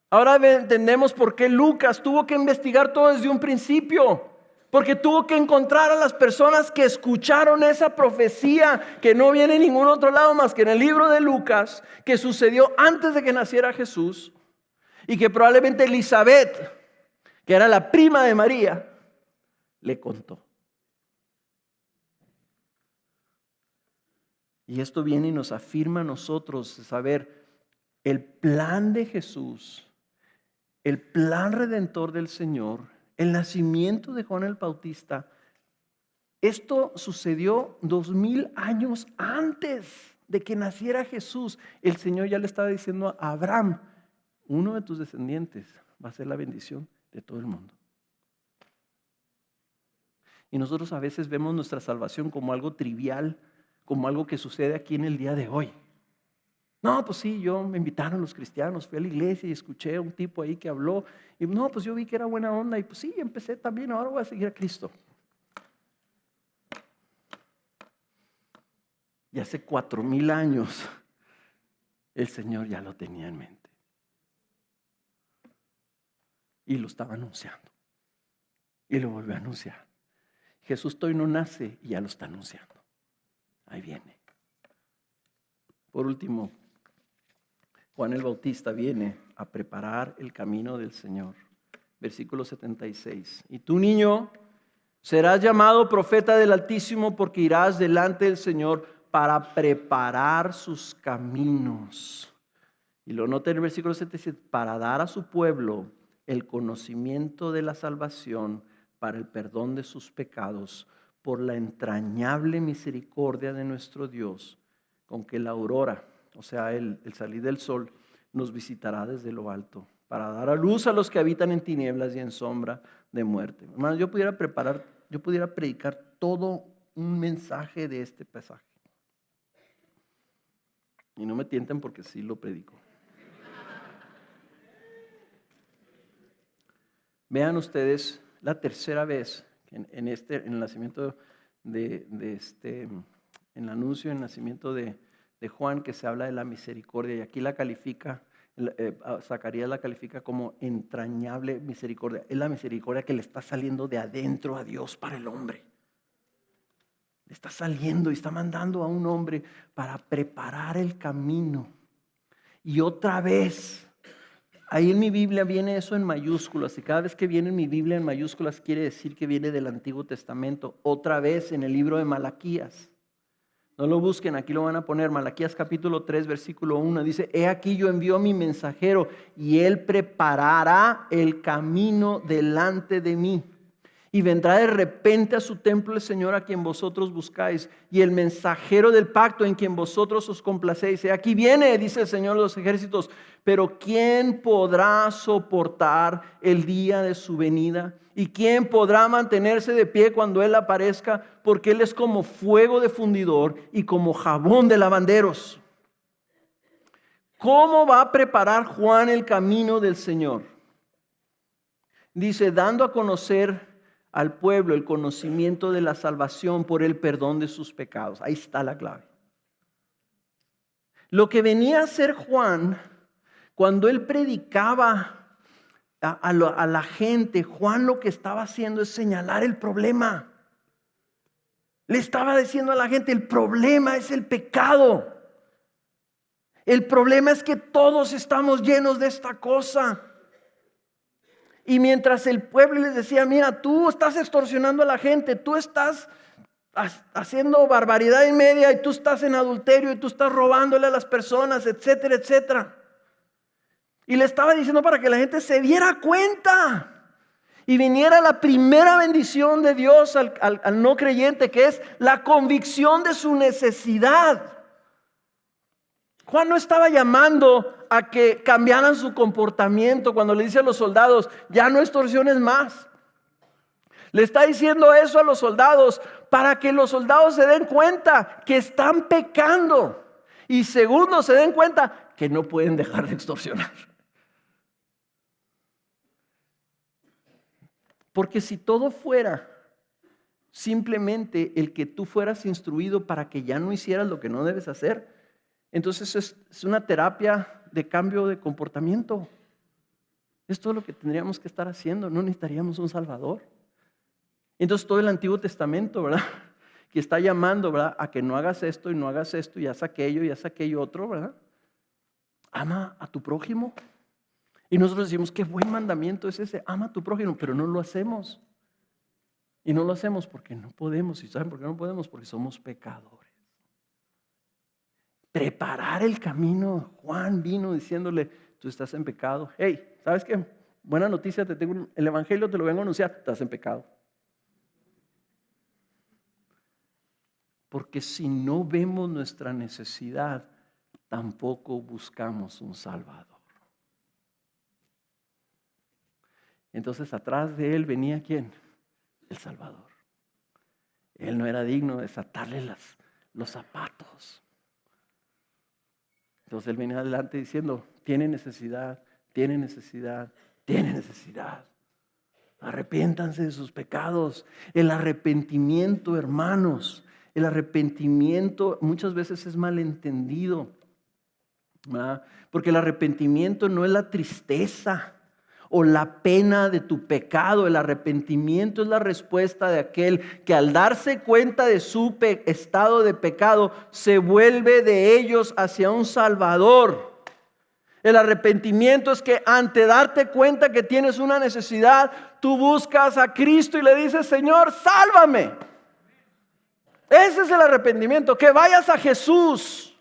Ahora entendemos por qué Lucas tuvo que investigar todo desde un principio. Porque tuvo que encontrar a las personas que escucharon esa profecía que no viene en ningún otro lado más que en el libro de Lucas, que sucedió antes de que naciera Jesús. Y que probablemente Elizabeth, que era la prima de María, le contó. Y esto viene y nos afirma a nosotros saber el plan de Jesús, el plan redentor del Señor, el nacimiento de Juan el Bautista. Esto sucedió 2000 años antes de que naciera Jesús. El Señor ya le estaba diciendo a Abraham, uno de tus descendientes va a ser la bendición de todo el mundo. Y nosotros a veces vemos nuestra salvación como algo trivial, como algo que sucede aquí en el día de hoy. No, pues sí, me invitaron los cristianos, fui a la iglesia y escuché a un tipo ahí que habló. Y no, pues yo vi que era buena onda y pues sí, empecé también, ahora voy a seguir a Cristo. Y hace 4000 años el Señor ya lo tenía en mente. Y lo estaba anunciando. Y lo volvió a anunciar. Jesús todavía no nace y ya lo está anunciando. Ahí viene. Por último, Juan el Bautista viene a preparar el camino del Señor. Versículo 76. Y tú, niño, serás llamado profeta del Altísimo, porque irás delante del Señor para preparar sus caminos. Y lo nota en el versículo 77, para dar a su pueblo el conocimiento de la salvación para el perdón de sus pecados, por la entrañable misericordia de nuestro Dios, con que la aurora, o sea, el salir del sol, nos visitará desde lo alto, para dar a luz a los que habitan en tinieblas y en sombra de muerte. Hermanos, yo pudiera predicar todo un mensaje de este pasaje. Y no me tienten porque sí lo predico. Vean ustedes la tercera vez en el nacimiento en el anuncio del nacimiento de Juan, que se habla de la misericordia, y aquí la califica, Zacarías la califica como entrañable misericordia. Es la misericordia que le está saliendo de adentro a Dios para el hombre. Le está saliendo y está mandando a un hombre para preparar el camino. Y otra vez, ahí en mi Biblia viene eso en mayúsculas, y cada vez que viene en mi Biblia en mayúsculas quiere decir que viene del Antiguo Testamento. Otra vez en el libro de Malaquías. No lo busquen, aquí lo van a poner. Malaquías capítulo 3, versículo 1. Dice: he aquí yo envío a mi mensajero y él preparará el camino delante de mí. Y vendrá de repente a su templo el Señor a quien vosotros buscáis, y el mensajero del pacto en quien vosotros os complacéis. Aquí viene, dice el Señor de los ejércitos, pero ¿quién podrá soportar el día de su venida? ¿Y quién podrá mantenerse de pie cuando Él aparezca? Porque Él es como fuego de fundidor y como jabón de lavanderos. ¿Cómo va a preparar Juan el camino del Señor? Dice, dando a conocer al pueblo el conocimiento de la salvación por el perdón de sus pecados. Ahí está la clave. Lo que venía a hacer Juan, cuando él predicaba a la gente, Juan lo que estaba haciendo es señalar el problema. Le estaba diciendo a la gente, el problema es el pecado. El problema es que todos estamos llenos de esta cosa. Y mientras el pueblo les decía, mira, tú estás extorsionando a la gente, tú estás haciendo barbaridad y media, y tú estás en adulterio, y tú estás robándole a las personas, etcétera, etcétera. Y le estaba diciendo para que la gente se diera cuenta y viniera la primera bendición de Dios al no creyente, que es la convicción de su necesidad. Juan no estaba llamando a que cambiaran su comportamiento cuando le dice a los soldados, ya no extorsiones más. Le está diciendo eso a los soldados para que los soldados se den cuenta que están pecando. Y segundo, se den cuenta que no pueden dejar de extorsionar. Porque si todo fuera simplemente el que tú fueras instruido para que ya no hicieras lo que no debes hacer, entonces es una terapia de cambio de comportamiento. Es todo lo que tendríamos que estar haciendo. No necesitaríamos un Salvador. Entonces todo el Antiguo Testamento, ¿verdad?, que está llamando, ¿verdad?, a que no hagas esto y no hagas esto y haz aquello otro, ¿verdad? Ama a tu prójimo. Y nosotros decimos, qué buen mandamiento es ese, ama a tu prójimo, pero no lo hacemos. Y no lo hacemos porque no podemos. ¿Y saben por qué no podemos? Porque somos pecadores. Preparar el camino. Juan vino diciéndole, tú estás en pecado. Hey, ¿sabes qué? Buena noticia, te tengo el evangelio, te lo vengo a anunciar, estás en pecado. Porque si no vemos nuestra necesidad, tampoco buscamos un Salvador. Entonces atrás de él venía ¿quién? El Salvador. Él no era digno de desatarle los zapatos. Entonces él venía adelante diciendo, tiene necesidad. Arrepiéntanse de sus pecados. El arrepentimiento, hermanos, el arrepentimiento muchas veces es malentendido, ¿verdad? Porque el arrepentimiento no es la tristeza o la pena de tu pecado. El arrepentimiento es la respuesta de aquel que al darse cuenta de su estado de pecado se vuelve de ellos hacia un Salvador. El arrepentimiento es que ante darte cuenta que tienes una necesidad, tú buscas a Cristo y le dices, Señor, sálvame. Ese es el arrepentimiento, que vayas a Jesús.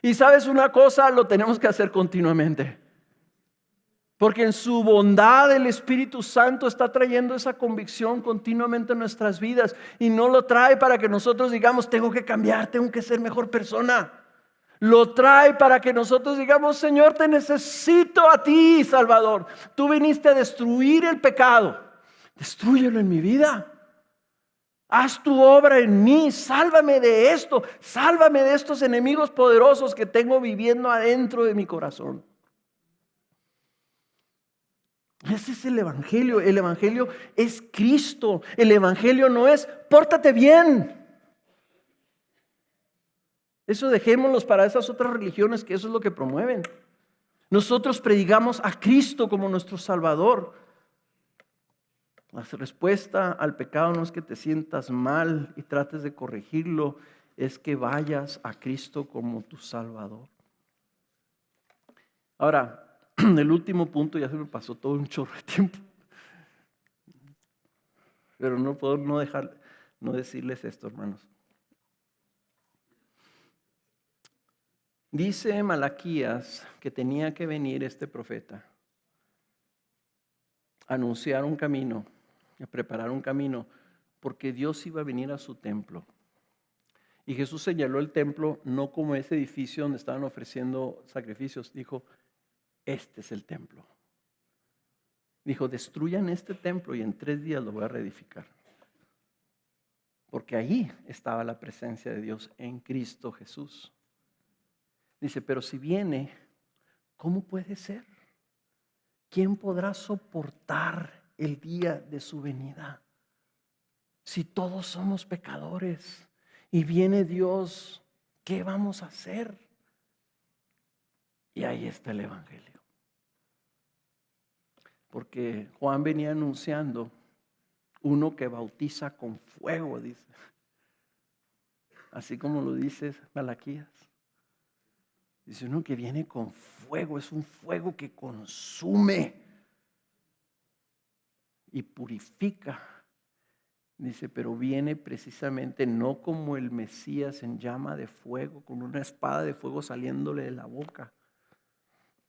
Y sabes una cosa, lo tenemos que hacer continuamente. Porque en su bondad el Espíritu Santo está trayendo esa convicción continuamente en nuestras vidas. Y no lo trae para que nosotros digamos, tengo que cambiar, tengo que ser mejor persona. Lo trae para que nosotros digamos, Señor, te necesito a ti, Salvador. Tú viniste a destruir el pecado. Destrúyelo en mi vida. Haz tu obra en mí. Sálvame de esto. Sálvame de estos enemigos poderosos que tengo viviendo adentro de mi corazón. Ese es el Evangelio. El Evangelio es Cristo. El Evangelio no es pórtate bien. Eso dejémoslos para esas otras religiones que eso es lo que promueven. Nosotros predicamos a Cristo como nuestro Salvador. La respuesta al pecado no es que te sientas mal y trates de corregirlo, es que vayas a Cristo como tu Salvador. Ahora, el último punto, ya se me pasó todo un chorro de tiempo, pero no puedo no decirles esto, hermanos. Dice Malaquías que tenía que venir este profeta a anunciar un camino, a preparar un camino, porque Dios iba a venir a su templo. Y Jesús señaló el templo no como ese edificio donde estaban ofreciendo sacrificios, dijo, este es el templo. Dijo, destruyan este templo y en 3 días lo voy a reedificar. Porque ahí estaba la presencia de Dios en Cristo Jesús. Dice, pero si viene, ¿cómo puede ser? ¿Quién podrá soportar el día de su venida? Si todos somos pecadores y viene Dios, ¿qué vamos a hacer? Y ahí está el Evangelio. Porque Juan venía anunciando uno que bautiza con fuego, dice. Así como lo dice Malaquías. Dice uno que viene con fuego, es un fuego que consume y purifica. Dice, pero viene precisamente no como el Mesías en llama de fuego, con una espada de fuego saliéndole de la boca,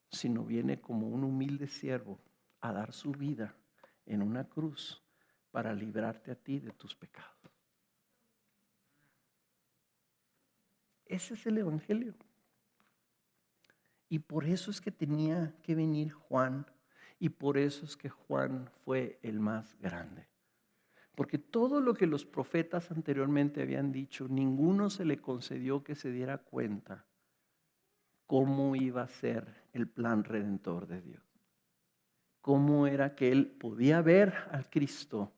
sino viene como un humilde siervo a dar su vida en una cruz para librarte a ti de tus pecados. Ese es el Evangelio. Y por eso es que tenía que venir Juan, y por eso es que Juan fue el más grande. Porque todo lo que los profetas anteriormente habían dicho, ninguno se le concedió que se diera cuenta cómo iba a ser el plan redentor de Dios. Cómo era que él podía ver al Cristo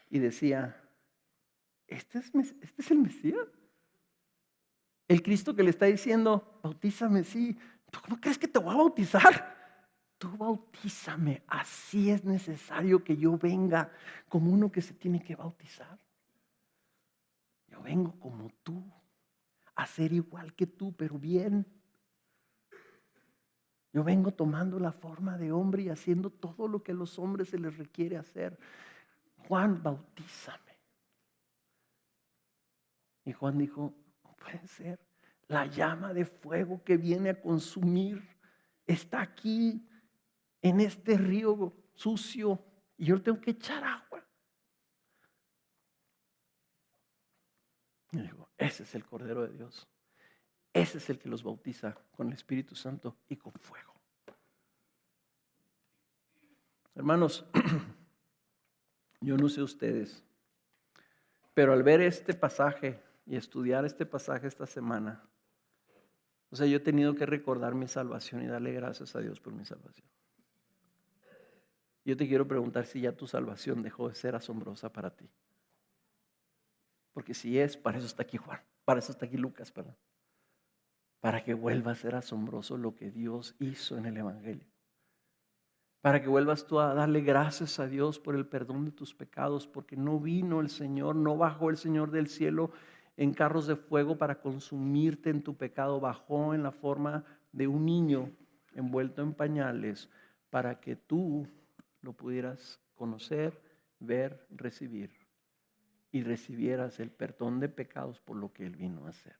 y decía, ¿este es el Mesías? El Cristo que le está diciendo, bautízame, sí. ¿Tú cómo crees que te voy a bautizar? Tú bautízame, así es necesario que yo venga como uno que se tiene que bautizar. Yo vengo como tú, a ser igual que tú, pero bien. Yo vengo tomando la forma de hombre y haciendo todo lo que a los hombres se les requiere hacer. Juan, bautízame. Y Juan dijo, no puede ser. La llama de fuego que viene a consumir está aquí en este río sucio y yo le tengo que echar agua. Y digo, ese es el Cordero de Dios. Ese es el que los bautiza con el Espíritu Santo y con fuego. Hermanos, yo no sé ustedes, pero al ver este pasaje y estudiar este pasaje esta semana, yo he tenido que recordar mi salvación y darle gracias a Dios por mi salvación. Yo te quiero preguntar si ya tu salvación dejó de ser asombrosa para ti. Porque si es, para eso está aquí Juan, para eso está aquí Lucas, perdón. Para que vuelva a ser asombroso lo que Dios hizo en el Evangelio. Para que vuelvas tú a darle gracias a Dios por el perdón de tus pecados, porque no vino el Señor, no bajó el Señor del cielo en carros de fuego para consumirte en tu pecado, bajó en la forma de un niño envuelto en pañales para que tú lo pudieras conocer, ver, recibir y recibieras el perdón de pecados por lo que Él vino a hacer.